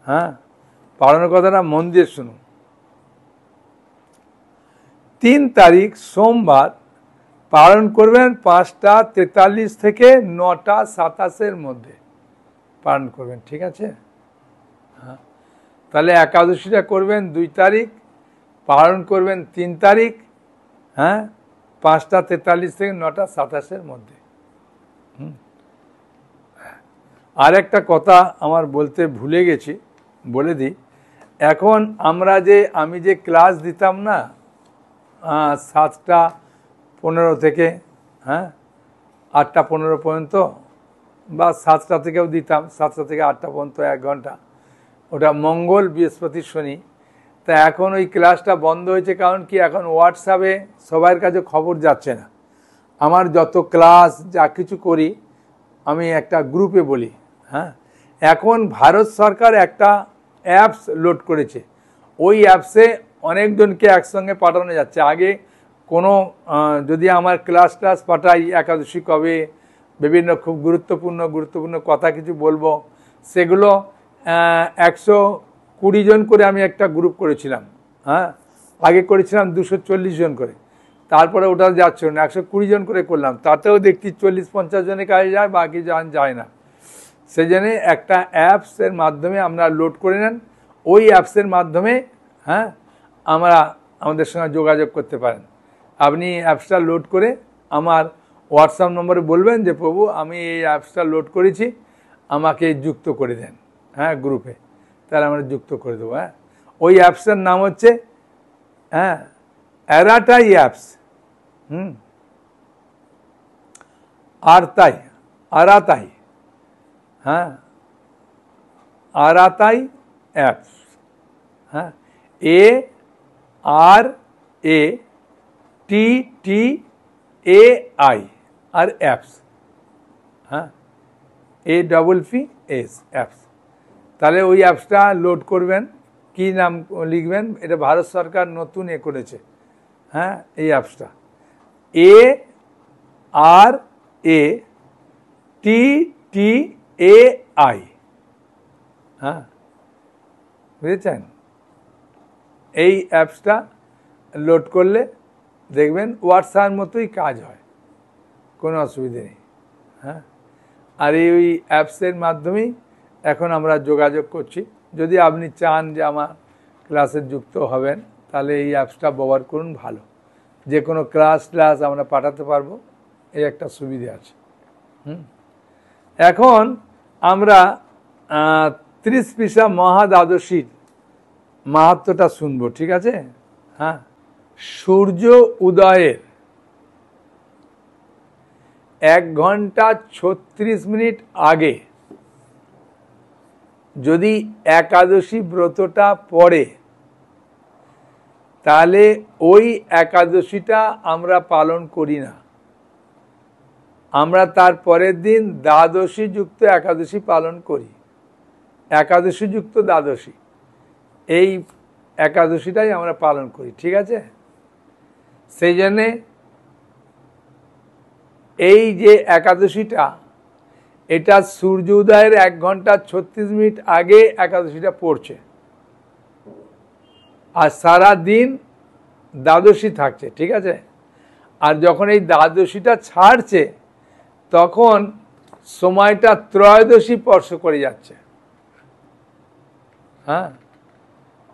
হ্যাঁ, পারণের কথাটা মন দিয়ে শুনুন। 3 তারিখ সোমবার পালন করবেন 5টা 43 থেকে 9টা 27-এর মধ্যে পালন করবেন, ঠিক আছে? হ্যাঁ, তাহলে একাদশীটা করবেন 2 তারিখ, পালন করবেন 3 তারিখ। হ্যাঁ, 5টা 43 থেকে 9টা 27-এর মধ্যে। আর একটা কথা আমার বলতে ভুলে গেছি, বলে দিই। এখন আমি যে ক্লাস দিতাম না 7টা 15 থেকে 8টা 15 পর্যন্ত, বা 7টা থেকেও দিতাম, 7টা থেকে 8টা পর্যন্ত 1 ঘন্টা, ওটা মঙ্গল বৃহস্পতি শনি। তা এখন ওই ক্লাসটা বন্ধ হয়েছে। কারণ কি, এখন হোয়াটসঅ্যাপে সবার কাছে খবর যাচ্ছে না। আমার যত ক্লাস যা কিছু করি আমি একটা গ্রুপে বলি। হ্যাঁ, এখন ভারত সরকার একটা অ্যাপস লোড করেছে। ওই অ্যাপসে অনেকজনকে একসঙ্গে পাঠানো যাচ্ছে। আগে কোনো যদি আমার ক্লাস পাঠাই, একাদশী কবে, বিভিন্ন খুব গুরুত্বপূর্ণ কথা কিছু বলবো, সেগুলো 120 জন করে আমি একটা গ্রুপ করেছিলাম। হ্যাঁ, আগে করেছিলাম 240 জন করে, তারপরে ওটা যাচ্ছে না, 120 জন করে করলাম। তাতেও দেখছি 40-50 জনের কাছে যায়, বাকি যায় না। সেই জন্য একটা অ্যাপসের মাধ্যমে আমরা লোড করে নেন। ওই অ্যাপসের মাধ্যমে আমাদের সঙ্গে যোগাযোগ করতে পারেন। আপনি অ্যাপসটা লোড করে আমার হোয়াটসঅ্যাপ নম্বরে বলবেন যে প্রভু আমি এই অ্যাপসটা লোড করেছি, আমাকে যুক্ত করে দেন। হ্যাঁ, গ্রুপে, তাহলে আমরা যুক্ত করে দেবো। হ্যাঁ, ওই অ্যাপসটার নাম হচ্ছে অ্যারাটাই অ্যাপস। আরাতাই। হ্যাঁ, আরাতাই অ্যাপস। হ্যাঁ, ARATTAI আর অ্যাপস। হ্যাঁ, APPS অ্যাপস। তাহলে ওই অ্যাপসটা লোড করবেন। কি নাম লিখবেন? এটা ভারত সরকার নতুন করেছে। হ্যাঁ, এই অ্যাপসটা ARATTAI। হ্যাঁ, বুঝেছেন? এই অ্যাপসটা লোড করলে দেখবেন হোয়াটসঅ্যাপের মতোই কাজ হয়, কোনো অসুবিধে নেই। হ্যাঁ, আর এই অ্যাপসের মাধ্যমেই এখন আমরা যোগাযোগ করছি। যদি আপনি চান যে আমার ক্লাসে যুক্ত হবেন, তাহলে এই অ্যাপসটা ব্যবহার করুন, ভালো। যে কোনো ক্লাস আমরা পাঠাতে পারবো, এই একটা সুবিধা আছে। এখন আমরা 30 পৃষ্ঠা মহা দ্বাদশীর মাহাত্ম্যটা শুনবো, ঠিক আছে? হ্যাঁ, সূর্য উদয়ের 1 ঘন্টা 36 মিনিট আগে যদি একাদশী ব্রতটা পড়ে, তাহলে ওই একাদশীটা আমরা পালন করি না। আমরা তার পরের দিন দ্বাদশী যুক্ত একাদশী পালন করি। একাদশী যুক্ত দ্বাদশী, এই একাদশীটাই আমরা পালন করি, ঠিক আছে? সেই জন্যে এই যে একাদশীটা, এটা সূর্য উদয়ের 1 ঘন্টা 36 মিনিট আগে একাদশীটা পড়ছে, আর সারা দিন দ্বাদশী থাকছে, ঠিক আছে? আর যখন এই দ্বাদশীটা ছাড়ছে, তখন সময়টা ত্রয়োদশী স্পর্শ করে যাচ্ছে। হ্যাঁ,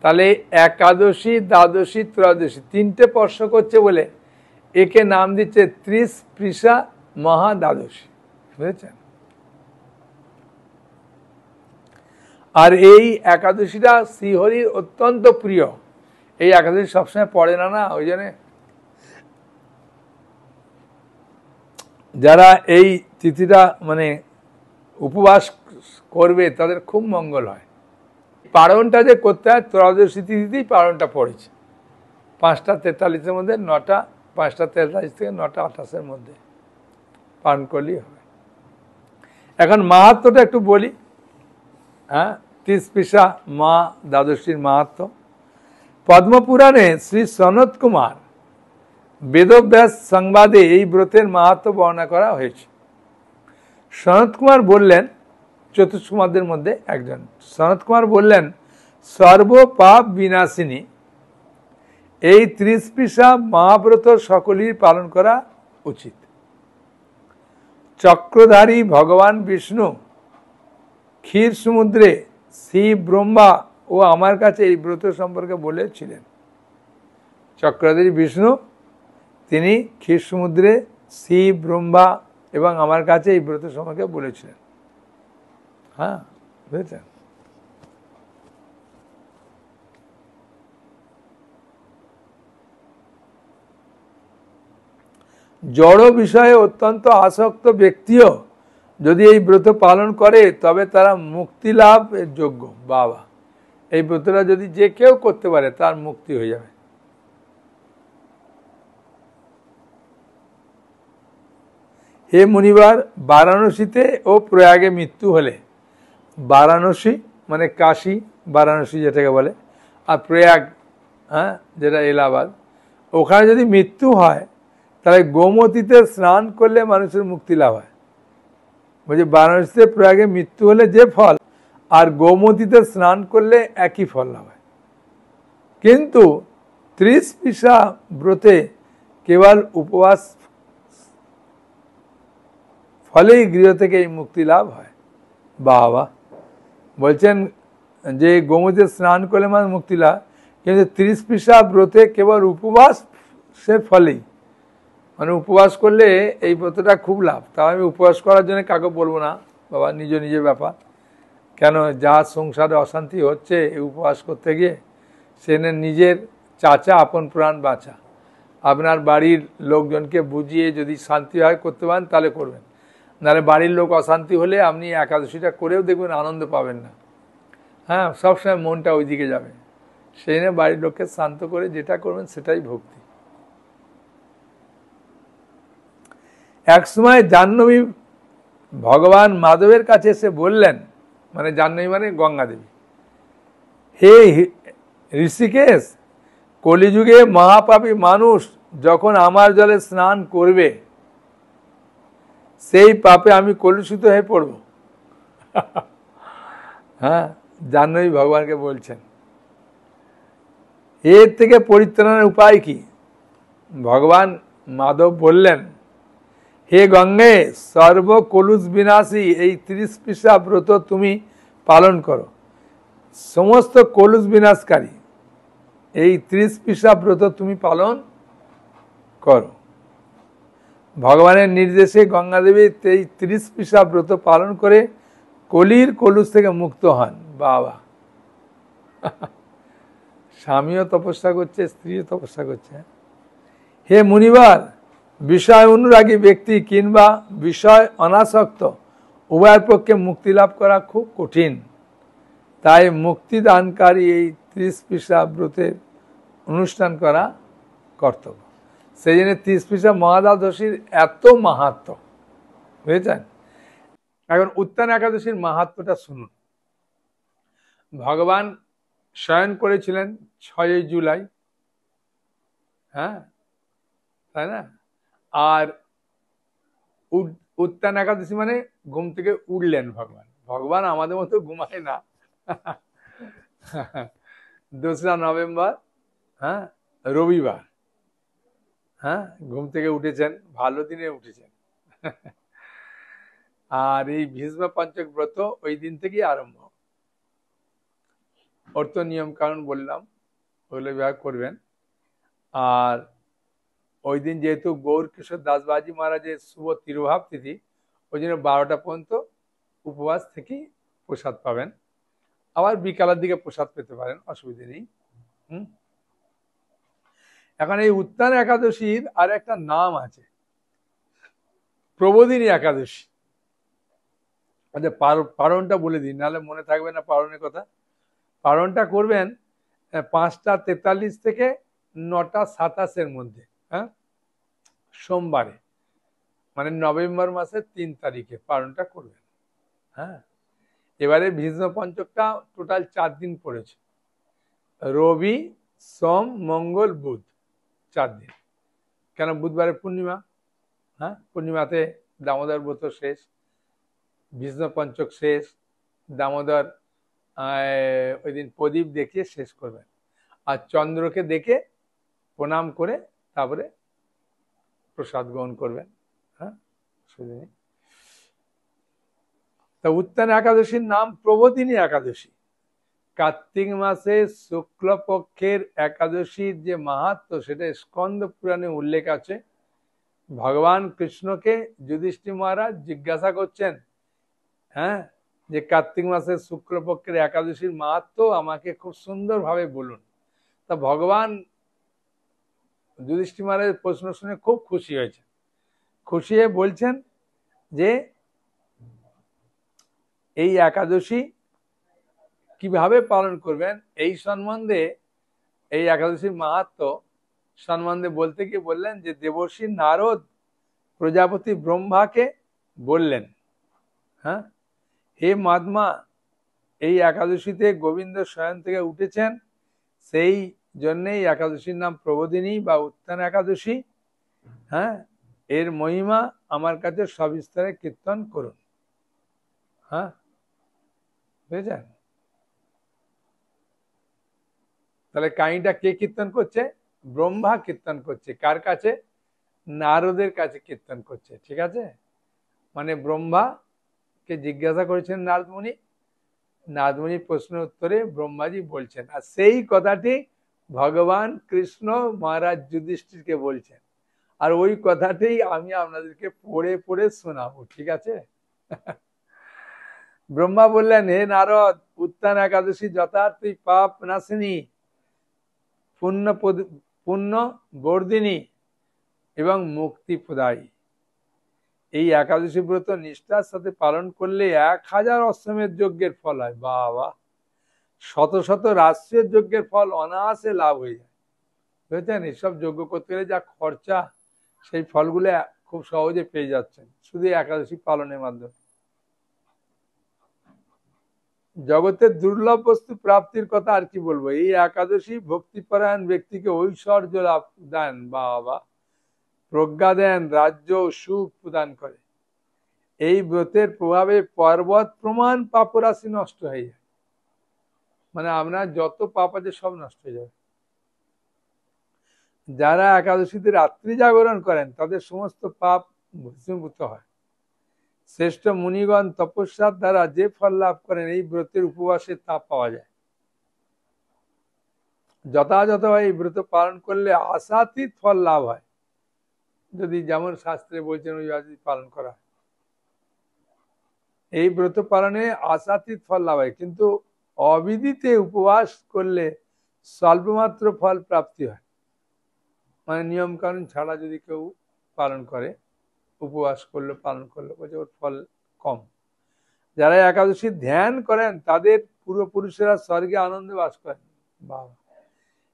তাহলে একাদশী, দ্বাদশী, ত্রয়োদশী 3টে স্পর্শ করছে বলে একে নাম দিচ্ছে 30 পৃষ্ঠা মহা দ্বাদশী, বুঝেছেন? আর এই একাদশীটা শ্রীহরির অত্যন্ত প্রিয়। এই একাদশী সবসময় পড়ে না, ওই জন্য যারা এই তিথিটা মানে উপবাস করবে তাদের খুব মঙ্গল হয়। পারণটা যে করতে হয় ত্রয়োদশী তিথিতেই পারণটা পড়েছে, 5টা 43-এর মধ্যে 5টা 43 থেকে 9টা 28-এর মধ্যে পালন করলেই হবে। এখন মাহাত্ম্যটা একটু বলি। হ্যাঁ, 30 পৃষ্ঠা মা দ্বাদশীর মাহাত্ম্য। পদ্মপুরাণে শ্রী সনত কুমার বেদব্যাস সংবাদে এই ব্রতের মাহাত্ম্য বর্ণনা করা হয়েছে। সনত কুমার বললেন, চতুষ্কুমারদের মধ্যে একজন, সনত কুমার বললেন, সর্বপাপ বিনাশিনী এই 30 পৃষ্ঠা মহাব্রত সকলেই পালন করা উচিত। চক্রধারী ভগবান বিষ্ণু ক্ষীর সমুদ্রে শিব ব্রহ্মা ও আমার কাছে এই ব্রত সম্পর্কে বলেছিলেন। চক্রধারী বিষ্ণু তিনি ক্ষীর সমুদ্রে শিব ব্রহ্মা এবং আমার কাছে এই ব্রত সম্পর্কে বলেছিলেন। হ্যাঁ, বুঝেছেন? জড় বিষয়ে অত্যন্ত আসক্ত ব্যক্তিও যদি এই ব্রত পালন করে তবে তারা মুক্তি লাভের যোগ্য। বাবা, এই ব্রতটা যদি যে কেউ করতে পারে তার মুক্তি হয়ে যাবে। হে মুনিবার, বারাণসীতে ও প্রয়াগে মৃত্যু হলে, বারাণসী মানে কাশী, বারাণসী যেটাকে বলে, আর প্রয়াগ হ্যাঁ যেটা এলাহাবাদ, ওখানে যদি মৃত্যু হয় তাহলে গোমতীতে স্নান করলে মানুষের মুক্তি লাভ হয়। বলছে বারাণসীতে প্রয়াগে মৃত্যু হলে যে ফল, আর গোমতীতে স্নান করলে একই ফল লাভ হয়। কিন্তু 30 পৃষ্ঠা ব্রতে কেবল উপবাস ফলেই গৃহ থেকে এই মুক্তি লাভ হয়। বাবা, বলছেন যে গোমতীতে স্নান করলে মানুষ মুক্তি লাভ, কিন্তু 30 পৃষ্ঠা ব্রতে কেবল উপবাসের ফলেই, মানে উপবাস করলে এই ব্রতটা খুব লাভ। তা আমি উপবাস করার জন্য কাউকে বলবো না, বাবা নিজ নিজের ব্যাপার। কেন, যা সংসারে অশান্তি হচ্ছে এই উপবাস করতে গিয়ে, সে নিজের চাচা আপন প্রাণ বাঁচা। আপনার বাড়ির লোকজনকে বুঝিয়ে যদি শান্তি হয় করতে পারেন তাহলে করবেন, নাহলে বাড়ির লোক অশান্তি হলে আপনি একাদশীটা করেও দেখবেন আনন্দ পাবেন না। হ্যাঁ, সবসময় মনটা ওই দিকে যাবে। সেই জন্য বাড়ির লোককে শান্ত করে যেটা করবেন সেটাই ভক্তি। এক সময় জাহ্নবী ভগবান মাধবের কাছে এসে বললেন, মানে জাহ্নবী মানে গঙ্গা দেবী, হে ঋষিকেশ, কলিযুগে মহাপাপী মানুষ যখন আমার জলে স্নান করবে সেই পাপে আমি কলুষিত হয়ে পড়ব। হ্যাঁ, জাহ্নবী ভগবানকে বলছেন। এর থেকে পরিত্রাণের উপায় কি? ভগবান মাধব বললেন, হে গঙ্গে, সর্বকলুষ বিনাশী এই 30 পৃষ্ঠা ব্রত তুমি পালন করো। সমস্ত কলুষ বিনাশকারী এই 30 পৃষ্ঠা ব্রত তুমি পালন করো। ভগবানের নির্দেশে গঙ্গা দেবী এই 30 পৃষ্ঠা ব্রত পালন করে কলির কলুষ থেকে মুক্ত হন। বাবা, স্বামীও তপস্যা করছে, স্ত্রীও তপস্যা করছে। হে মুনিবার, বিষয় অনুরাগী ব্যক্তি কিংবা বিষয় অনাসক্ত উভয়ের পক্ষে মুক্তি লাভ করা খুব কঠিন। তাই মুক্তিদানকারী এই 30 পৃষ্ঠা ব্রতের অনুষ্ঠান করা কর্তব্য। সেই জন্য 30 পৃষ্ঠা মহাদ্বাদশীর এত মাহাত্ম্য, বুঝেছেন? এখন উত্তান একাদশীর মাহাত্ম্যটা শুনুন। ভগবান শয়ন করেছিলেন 6 জুলাই, হ্যাঁ তাই না? আর উত্তান একাদশী মানে ঘুম থেকে উঠলেন ভগবান। ভগবান আমাদের মতো ঘুমায় না। 2রা নভেম্বর, হ্যাঁ রবিবার, হ্যাঁ ঘুম থেকে উঠেছেন, ভালো দিনে উঠেছেন। আর এই ভীষ্ম পঞ্চক ব্রত ওই দিন থেকেই আরম্ভ। অর্থ নিয়ম কারণ বললাম, ওগুলো বিভাগ করবেন। আর ওই দিন যেহেতু গৌর কিশোর দাসবাজি মহারাজের শুভ তিরোভাব তিথি, ওই জন্য 12টা পর্যন্ত উপবাস থেকেই প্রসাদ পাবেন। আবার বিকালের দিকে প্রসাদ পেতে পারেন, অসুবিধা নেই। এখন এই উত্তান একাদশীর আর একটা নাম আছে। প্রবোধিনী একাদশী। আচ্ছা, পারণটা বলে দিন, নাহলে মনে থাকবে না পারণের কথা। পারণটা করবেন 5টা 43 থেকে 9টা 27 মধ্যে, হ্যাঁ, সোমবারে, মানে নভেম্বর মাসের 3 তারিখে পালনটা করবেন। হ্যাঁ, এবারে ভীষ্ম পঞ্চকটা টোটাল 4 দিন পড়েছে, রবি সোম মঙ্গল বুধ, 4 দিন। কেন? বুধবারে পূর্ণিমা, হ্যাঁ, পূর্ণিমাতে দামোদর ব্রত শেষ, ভীষ্ম পঞ্চক শেষ, দামোদর ওই দিন প্রদীপ দেখিয়ে শেষ করবেন, আর চন্দ্রকে দেখে প্রণাম করে তারপরে প্রসাদ গ্রহণ করবেন। হ্যাঁ, সেদিনই। তা উত্থান একাদশীর নাম প্রবোধিনী একাদশী। কার্তিক মাসে শুক্লপক্ষের একাদশীর যে মাহাত্ম্য সেটা স্কন্দ পুরাণে উল্লেখ আছে। ভগবান কৃষ্ণকে যুধিষ্ঠির মহারাজ জিজ্ঞাসা করছেন, হ্যাঁ, যে কার্তিক মাসের শুক্লপক্ষের একাদশীর মাহাত্ম্য আমাকে খুব সুন্দরভাবে বলুন। তা ভগবান যুধিষ্ঠির মহারাজের প্রশ্ন শুনে খুব খুশি হয়েছে, খুশি হয়ে বলছেন যে এই একাদশী কিভাবে পালন করবেন এই সম্বন্ধে, এই একাদশীর মাহাত্ম্য সম্বন্ধে বলতে গিয়ে বললেন যে দেবর্ষি নারদ প্রজাপতি ব্রহ্মাকে বললেন, হ্যাঁ, হে মহাত্মা, এই একাদশীতে গোবিন্দ স্বয়ং থেকে উঠেছেন, সেই জন্যেই একাদশীর নাম প্রবোধিনী বা উত্থান একাদশী। হ্যাঁ, এর মহিমা আমার কাছে সবিস্তারে কীর্তন করুন। হ্যাঁ, বুঝেছেন? তাহলে কাহিনীটা কে কীর্তন করছে? ব্রহ্মা কীর্তন করছে। কার কাছে? নারদের কাছে কীর্তন করছে। ঠিক আছে, মানে ব্রহ্মাকে জিজ্ঞাসা করেছেন নারদমুনি, নারদমুনির প্রশ্নের উত্তরে ব্রহ্মাজি বলছেন, আর সেই কথাটি ভগবান কৃষ্ণ মহারাজ যুধিষ্ঠিরকে বলছেন, আর ওই কথাটাই আমি আপনাদেরকে পড়ে পড়ে শোনাবো। ঠিক আছে? ব্রহ্মা বললেন, হে নারদ, উত্থান একাদশী যথার্থই পাপ নাশিনী, পুণ্য বর্ধিনী এবং মুক্তি প্রদায়ী। এই একাদশী ব্রত নিষ্ঠার সাথে পালন করলে 1000 অশ্বমেধ যজ্ঞের ফল হয়। বাবা, শত শত রাষ্ট্রীয় যজ্ঞের ফল অনায়াসে লাভ হয়ে যায়। বুঝেছেন? এসব যজ্ঞ করতে গেলে যা খরচা, সেই ফলগুলো খুব সহজে পেয়ে যাচ্ছেন শুধু একাদশী পালনের মাধ্যমে। জগতের দুর্লভ বস্তু প্রাপ্তির কথা আর কি বলবো, এই একাদশী ভক্তিপরায়ণ ব্যক্তিকে ঐশ্বর্য লাভ দেন, বাবা, প্রজ্ঞা দেন, রাজ্য সুখ প্রদান করে। এই ব্রতের প্রভাবে পর্বত প্রমাণ পাপরাশি নষ্ট হয়ে যায়, মানে আপনার যত পাপ আছে সব নষ্ট হয়ে যাবে। যারা একাদশীতে রাত্রি জাগরণ করেন তাদের সমস্ত পাপ ভস্মীভূত হয়। শ্রেষ্ঠ মুনিগণ তপস্যার দ্বারা যে ফল লাভ করেন এই ব্রতের উপবাসে তা পাওয়া যায়। যথাযথভাবে এই ব্রত পালন করলে আশাতীত ফল লাভ হয়, যদি যেমন শাস্ত্রে বলছেন ওইভাবে পালন করা হয়। এই ব্রত পালনে আশাতীত ফল লাভ হয়, কিন্তু অবিদিতে উপবাস করলে স্বল্পমাত্র ফল প্রাপ্তি হয়। মানে নিয়ম কানুন ছাড়া যদি কেউ পালন করে, উপবাস করলো, পালন করলো, বলছে ওর ফল কম। যারা একাদশী ধ্যান করেন তাদের পূর্বপুরুষেরা স্বর্গে আনন্দে বাস করেন। বাবা,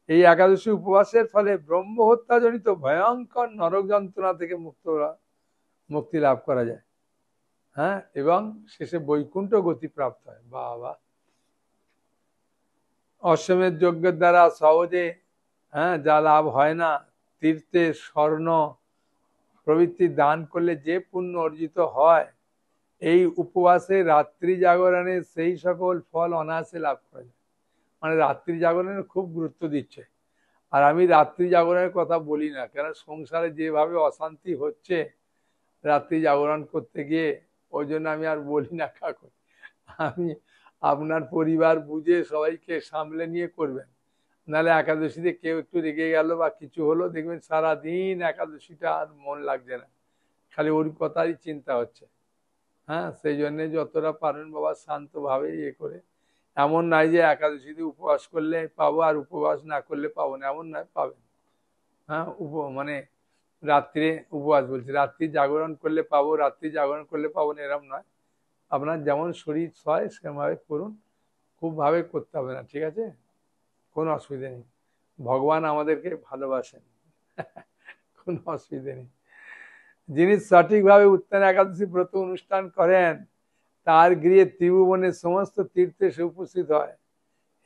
এই একাদশী উপবাসের ফলে ব্রহ্ম হত্যাজনিত ভয়ঙ্কর নরক যন্ত্রণা থেকে মুক্তি লাভ করা যায়। হ্যাঁ, এবং শেষে বৈকুণ্ঠ গতি প্রাপ্ত হয়। বাবা, অশ্বমেধ যজ্ঞের দ্বারা সহজে, হ্যাঁ, যা লাভ হয় না, তীর্থে স্বর্ণ প্রভৃতি দান করলে যে পুণ্য অর্জিত হয়, এই উপবাসে রাত্রি জাগরণে সেই সকল ফল অনায়াসে লাভ করা যায়। মানে রাত্রি জাগরণের খুব গুরুত্ব দিচ্ছে। আর আমি রাত্রি জাগরণের কথা বলি না, কেন সংসারে যেভাবে অশান্তি হচ্ছে রাত্রি জাগরণ করতে গিয়ে, ওই জন্য আমি আর বলি না কাকু। আমি আপনার পরিবার বুঝে সবাইকে সামলে নিয়ে করবেন, নাহলে একাদশীতে কেউ একটু রেগে গেল বা কিছু হলো, দেখবেন সারাদিন একাদশীটা আর মন লাগছে না, খালি ওর কথারই চিন্তা হচ্ছে। হ্যাঁ, সেই জন্য যতটা পারেন বাবা শান্তভাবে ইয়ে করে, এমন নাই যে একাদশীতে উপবাস করলে পাবো আর উপবাস না করলে পাবো না, এমন নয়, পাবেন। হ্যাঁ, মানে রাত্রে উপবাস বলছি, রাত্রি জাগরণ করলে পাবো, রাত্রি জাগরণ করলে পাবো না এরম নয়। আপনার যেমন শরীর সয় সেভাবে করুন, খুব ভাবে করতে হবে না, ঠিক আছে? কোনো অসুবিধা নেই, ভগবান আমাদেরকে ভালোবাসেন। কোনো অসুবিধা নেই। যিনি সঠিকভাবে উত্থান একাদশী ব্রত অনুষ্ঠান করেন তার গৃহে ত্রিভুবনের সমস্ত তীর্থে সে উপস্থিত হয়।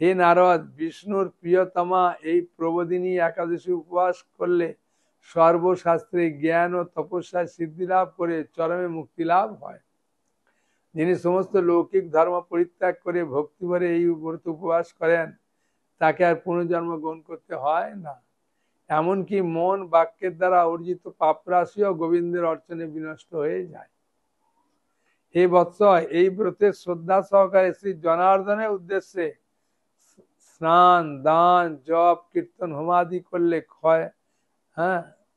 হে নারদ, বিষ্ণুর প্রিয়তমা এই প্রবোধিনী একাদশী উপবাস করলে সর্বশাস্ত্রে জ্ঞান ও তপস্যায় সিদ্ধি লাভ করে চরমে মুক্তি লাভ হয়। যিনি সমস্ত লৌকিক ধর্ম পরিত্যাগ করে ভক্তিভরে এই ব্রত উপবাস করেন তাকে আর পুনর্জন্ম গ্রহণ করতে হয় না। এমনকি মন বাক্যের দ্বারা অর্জিত পাপরাশিও গোবিন্দের অর্চনে বিনষ্ট হয়ে যায়। হে বৎস, এই ব্রতের শ্রদ্ধা সহকারে শ্রী জনার্দনের উদ্দেশ্যে স্নান, দান, জপ, কীর্তন, হোমাদি করলে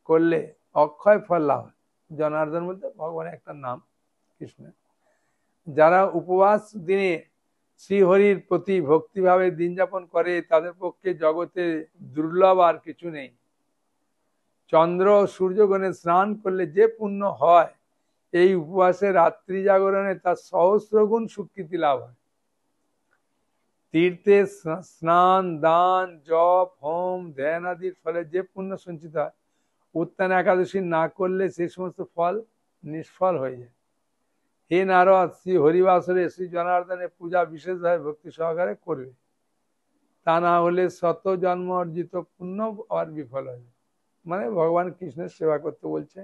করলে অক্ষয় ফল লাভ হয়। জনার্দন বলতে ভগবানের একটা নাম, কৃষ্ণের। যারা উপবাস দিনে শ্রীহরির প্রতি ভক্তিভাবে দিন যাপন করে তাদের পক্ষে জগতে দুর্লভ আর কিছু নেই। চন্দ্র ও সূর্যগণে স্নান করলে যে পুণ্য হয়, এই উপবাসে রাত্রি জাগরণে তার সহস্র গুণ স্বীকৃতি লাভ হয়। তীর্থে স্নান, দান, জপ, হোম, ধ্যান আদির ফলে যে পুণ্য সঞ্চিত হয়, উত্থান একাদশী না করলে সেই সমস্ত ফল নিষ্ফল হয়ে যায়। হে নারদ, শ্রী হরিবাসরে শ্রী জনার্দনের পূজা বিশেষভাবে ভক্তি সহকারে করবে, তা না হলে শত জন্ম অর্জিত পুণ্য আর বিফল হবে। মানে ভগবান কৃষ্ণের সেবা করতে বলছে।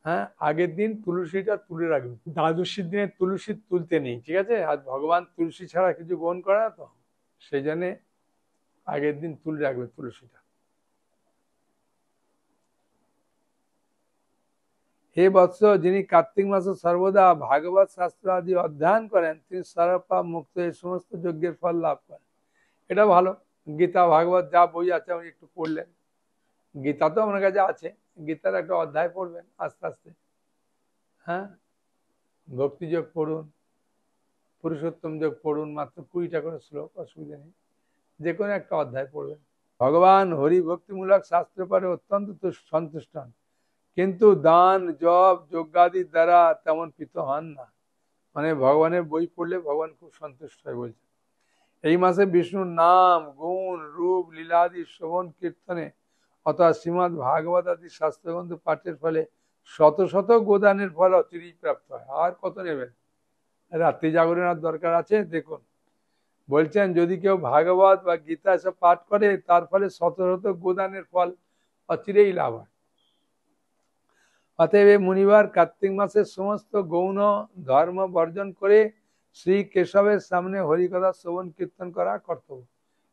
হ্যাঁ, আগের দিন তুলসীটা তুলে রাখবে, দ্বাদশীর দিনে তুলসী তুলতে নেই, ঠিক আছে? আর ভগবান তুলসী ছাড়া কিছু গ্রহণ করে না, তো সেই জন্যে আগের দিন তুলে রাখবে তুলসীটা। হে বৎস, যিনি কার্তিক মাসে সর্বদা ভাগবত শাস্ত্র আদি অধ্যয়ন করেন তিনি সর্বপাপ মুক্ত এই সমস্ত যজ্ঞের ফল লাভ করেন। এটা ভালো। গীতা, ভাগবত যা বই আছে আপনি একটু পড়লেন, গীতা তো আপনার কাছে আছে, গীতার একটা অধ্যায় পড়বেন আস্তে আস্তে। হ্যাঁ, ভক্তিযোগ পড়ুন, পুরুষোত্তম যোগ পড়ুন, মাত্র 20টা করে শ্লোক, অসুবিধা নেই, যে কোনো একটা অধ্যায় পড়বেন। ভগবান হরি ভক্তিমূলক শাস্ত্র পরে অত্যন্ত সন্তুষ্ট হন, কিন্তু দান, জপ, যজ্ঞাদির দ্বারা তেমন প্রীত হন না। মানে ভগবানের বই পড়লে ভগবান খুব সন্তুষ্ট হয় বলছে। এই মাসে বিষ্ণুর নাম, গুণ, রূপ, লীলাদি শ্রবণ কীর্তনে অথবা শ্রীমদ ভাগবত আদি শাস্ত্রগ্রন্থ পাঠের ফলে শত শত গোদানের ফল অচিরেই প্রাপ্ত হয়। আর কত নেবেন? রাত্রি জাগরণের দরকার আছে? দেখুন, বলছেন যদি কেউ ভাগবত বা গীতা এসব পাঠ করে তার ফলে শত শত গোদানের ফল অচিরেই লাভ হয়। অতএব মুনিবার কার্তিক মাসের সমস্ত গৌণ ধর্ম বর্জন করে শ্রী কেশবের সামনে হরিকথা শ্রবণ কীর্তন করা কর্তব্য।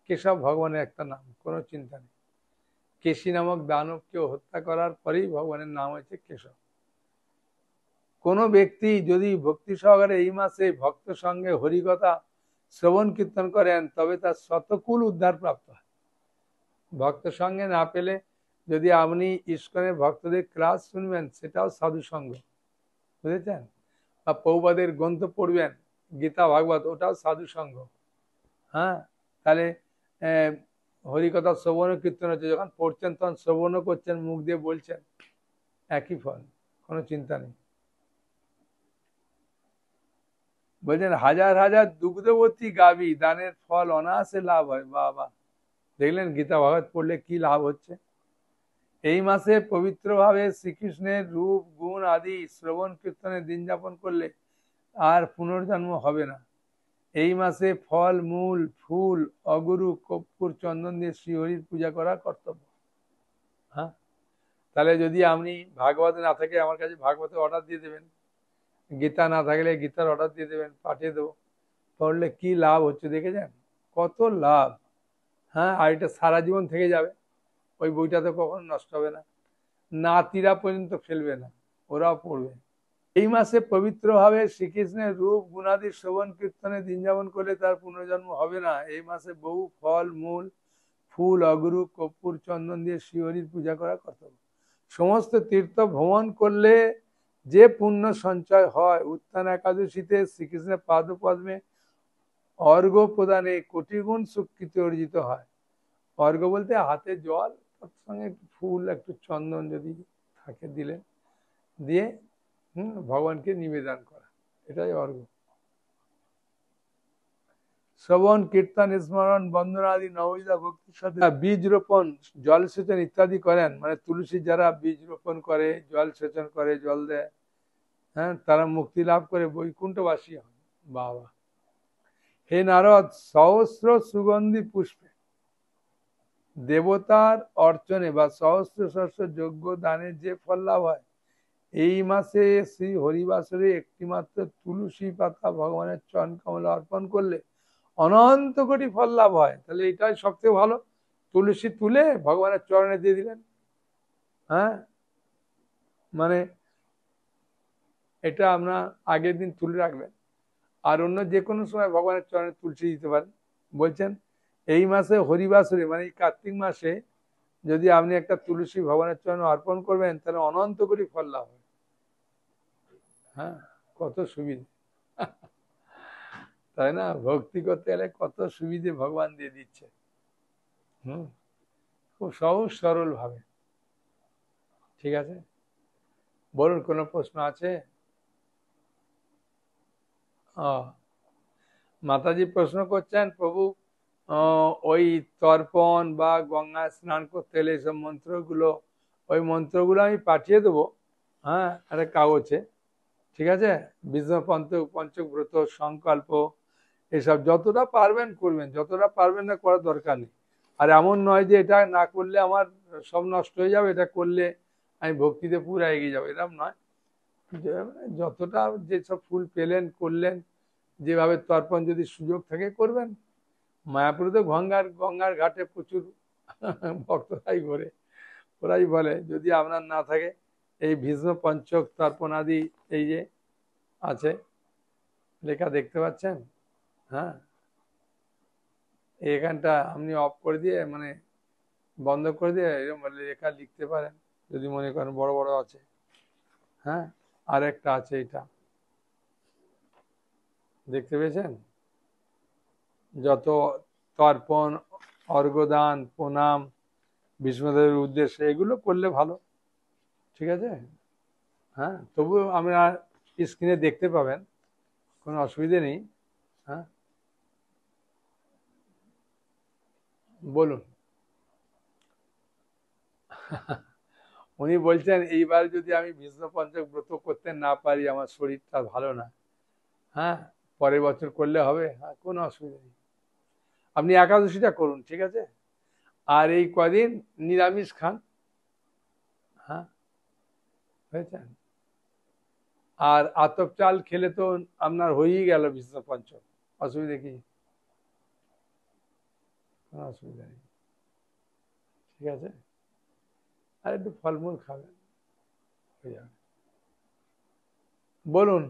কেশব ভগবানের একটা নাম, কোনো চিন্তা নেই। কেশী নামক দানবকে হত্যা করার পরেই ভগবানের নাম হয়েছে কেশব। কোনো ব্যক্তি যদি ভক্তি সহকারে এই মাসে ভক্ত সঙ্গে হরিকথা শ্রবণ কীর্তন করেন তবে তার শতকুল উদ্ধার প্রাপ্ত হয়। ভক্ত সঙ্গে না পেলে যদি আপনি ইস্কনের ভক্তদের ক্লাস শুনবেন সেটাও সাধু সঙ্গ, বুঝেছেন? বা পৌবাদের গ্রন্থ পড়বেন, গীতা, ভাগবত, ওটাও সাধু সঙ্গ। হ্যাঁ, তাহলে হরিকথা শ্রবণ কীর্তন হচ্ছে, যখন পড়ছেন তখন শ্রবণও করছেন, মুখ দিয়ে বলছেন, একই ফল, কোনো চিন্তা নেই। বলছেন হাজার হাজার দুগ্ধবতী গাভী দানের ফল অনায়াসে লাভ হয়। বাবা, দেখলেন গীতা ভাগবত পড়লে কি লাভ হচ্ছে। এই মাসে পবিত্রভাবে শ্রীকৃষ্ণের রূপ, গুণ আদি শ্রবণ কীর্তনে দিন যাপন করলে আর পুনর্জন্ম হবে না। এই মাসে ফল, মূল, ফুল, অগুরু, কর্পূর, চন্দন দিয়ে শ্রীহরির পূজা করা কর্তব্য। হ্যাঁ, তাহলে যদি আপনি ভাগবত না থাকে আমার কাছে ভাগবতের অর্ডার দিয়ে দেবেন, গীতা না থাকলে গীতার অর্ডার দিয়ে দেবেন, পাঠিয়ে দেবো। পড়লে কি লাভ হচ্ছে দেখেছেন? কত লাভ। হ্যাঁ, আর এটা সারা জীবন থেকে যাবে, ওই বইটা তো কখনো নষ্ট হবে না, নাতিরা পর্যন্ত ফেলবে না, ওরাও পড়বে। এই মাসে পবিত্রভাবে শ্রীকৃষ্ণের রূপ, গুণাদি শ্রবণ কীর্তনে দিন যাপন করলে তার পুনর্জন্ম হবে না। এই মাসে বহু ফল, মূল, ফুল, অগুরু, কর্পূর, চন্দন দিয়ে শ্রীহরির পূজা করা কর্তব্য। সমস্ত তীর্থ ভ্রমণ করলে যে পুণ্য সঞ্চয় হয়, উত্থান একাদশীতে শ্রীকৃষ্ণের পাদপদ্মে অর্ঘ্য প্রদানে কোটি গুণ স্বীকৃতি অর্জিত হয়। অর্ঘ্য বলতে হাতে জল, তার সঙ্গে একটু ফুল একটু চন্দন যদি থাকে দিলেন, দিয়ে ভগবানকে নিবেদন করা, এটাই অর্ঘ। শ্রবণ কীর্তন স্মরণ বন্দনাদি নববিধা ভক্তির সাথে বীজ রোপণ জল সেচন ইত্যাদি করেন, মানে তুলসী যারা বীজ রোপণ করে, জল সেচন করে, জল দেয়, হ্যাঁ, তারা মুক্তি লাভ করে বৈকুণ্ঠবাসী হন। বাবা, হে নারদ, সহস্র সুগন্ধি পুষ্পে দেবতার অর্চনে বা সহস্র সহস্র যজ্ঞ দানের যে ফল লাভ হয়, এই মাসে শ্রী হরিবাসরে একটি মাত্র তুলসী পাতা ভগবানের চরণ কমলে অর্পণ করলে অনন্ত কোটি ফল লাভ হয়। তাহলে এটাই সবচেয়ে ভালো, তুলসী তুলে ভগবানের চরণে দিয়ে দিলেন। হ্যাঁ, মানে এটা আমরা আগের দিন তুলে রাখবেন, আর অন্য যে কোনো সময় ভগবানের চরণে তুলসী দিতে পারেন। বলছেন এই মাসে হরিবাসরে, মানে এই কার্তিক মাসে যদি আপনি একটা তুলসী ভগবানের চরণে অর্পণ করবেন, তাহলে অনন্ত কোটি ফল লাভ হয়। হ্যাঁ, কত সুবিধে, তাই না? ভক্তি করতে গেলে কত সুবিধে ভগবান দিয়ে দিচ্ছে। খুব সহজ সরল ভাবে। ঠিক আছে, বলুন, কোনো প্রশ্ন আছে? মাতাজি প্রশ্ন করছেন, প্রভু ওই তর্পণ বা গঙ্গা স্নান করতে এলে এইসব মন্ত্রগুলো, ওই মন্ত্রগুলো আমি পাঠিয়ে দেবো, হ্যাঁ, একটা কাগজে। ঠিক আছে, বিষ্ণু পঞ্চব্রত সংকল্প এসব যতটা পারবেন করবেন, যতটা পারবেন না করার দরকার নেই। আর এমন নয় যে এটা না করলে আমার সব নষ্ট হয়ে যাবে, এটা করলে আমি ভক্তিতে পুরো এগিয়ে যাবো, এরকম নয়। যতটা যেসব ফুল পেলেন করলেন, যেভাবে তর্পণ যদি সুযোগ থাকে করবেন। মায়াপুরে তো গঙ্গার ঘাটে প্রচুর ভক্তরাই ঘোরে, ওরাই বলে, যদি আপনার না থাকে এই ভীষ্ম পঞ্চক তর্পণ আদি এই যে আছে লেখা দেখতে পাচ্ছেন, হ্যাঁ, এখানটা আপনি অফ করে দিয়ে, মানে বন্ধ করে দিয়ে এরকম লেখা লিখতে পারেন যদি মনে করেন, বড় বড় আছে। হ্যাঁ, আর একটা আছে, এটা দেখতে পেয়েছেন, যত তর্পণ অর্ঘদান প্রণাম বিষ্ণুদেবের উদ্দেশ্যে, এগুলো করলে ভালো। ঠিক আছে, হ্যাঁ, তবু আমরা স্ক্রিনে দেখতে পাবেন, কোনো অসুবিধে নেই। হ্যাঁ, বলুন। উনি বলছেন এইবার যদি আমি বিষ্ণু পঞ্চক ব্রত করতে না পারি, আমার শরীরটা ভালো না, হ্যাঁ, পরের বছর করলে হবে। হ্যাঁ, কোনো অসুবিধা নেই, আপনি একাদশীটা করুন, ঠিক আছে, আর এই কদিন নিরামিষ খান। হ্যাঁ, বুঝেছেন, আর আতপ চাল খেলে তো আপনার হয়েই গেল বিষ্ণু পঞ্চক, অসুবিধা কি? কোনো অসুবিধা নেই, ঠিক আছে, আর একটু ফলমূল খাবেন, হয়ে যাবে। বলুন।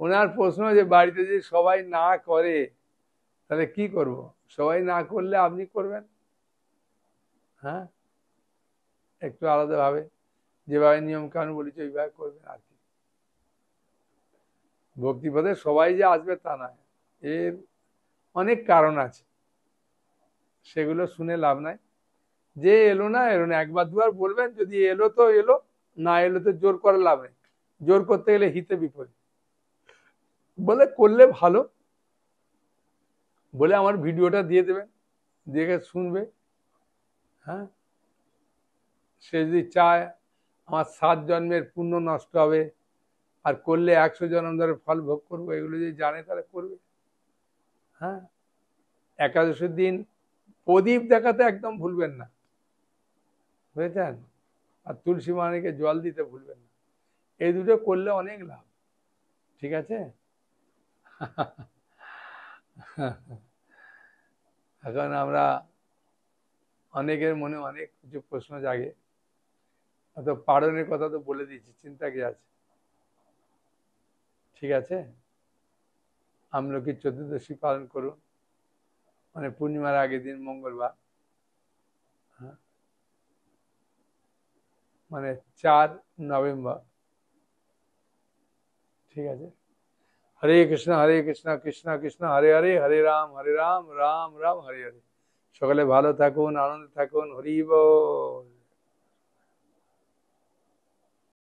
ওনার প্রশ্ন যে বাড়িতে যদি সবাই না করে তাহলে কি করব? সবাই না করলে আপনি করবেন, হ্যাঁ, একটু আলাদাভাবে, যেভাবে নিয়ম কানুন বলেছে ওইভাবে করবেন আর কি। ভক্তিপথে সবাই যে আসবে তা নয়, এর অনেক কারণ আছে, সেগুলো শুনে লাভ নাই। যে এলো না এলো না, একবার দুবার বলবেন, যদি এলো তো এলো, না এলো তো জোর করে লাভ নেই, জোর করতে গেলে হিতে বিপরীত। বলে করলে ভালো, বলে আমার ভিডিওটা দিয়ে দেবেন, দেখে শুনবে। হ্যাঁ, সে যদি চায় আমার 7 জন্মের পুণ্য নষ্ট হবে, আর করলে 100 জন্ম ধরে ফল ভোগ করবো, এগুলো যদি জানে তাহলে করবে। হ্যাঁ, একাদশের দিন প্রদীপ দেখাতে একদম ভুলবেন না, বুঝেছেন, আর তুলসী মানিকে জল দিতে ভুলবেন না, এই দুটো করলে অনেক লাভ। ঠিক আছে। এখন আমরা অনেকের মনে অনেক কিছু প্রশ্ন জাগে, অত পালনের কথা তো বলে দিয়েছি, চিন্তা কি আছে? ঠিক আছে, আমলকি চতুর্দশী পালন করুন, মানে পূর্ণিমার আগের দিন মঙ্গলবার, হ্যাঁ, মানে 4 নভেম্বর। ঠিক আছে, হরে কৃষ্ণ কৃষ্ণ কৃষ্ণ হরে হরে, হরে রাম রাম রাম হরে হরে। সকলে ভালো থাকুন, আনন্দে থাকুন। হরি বল।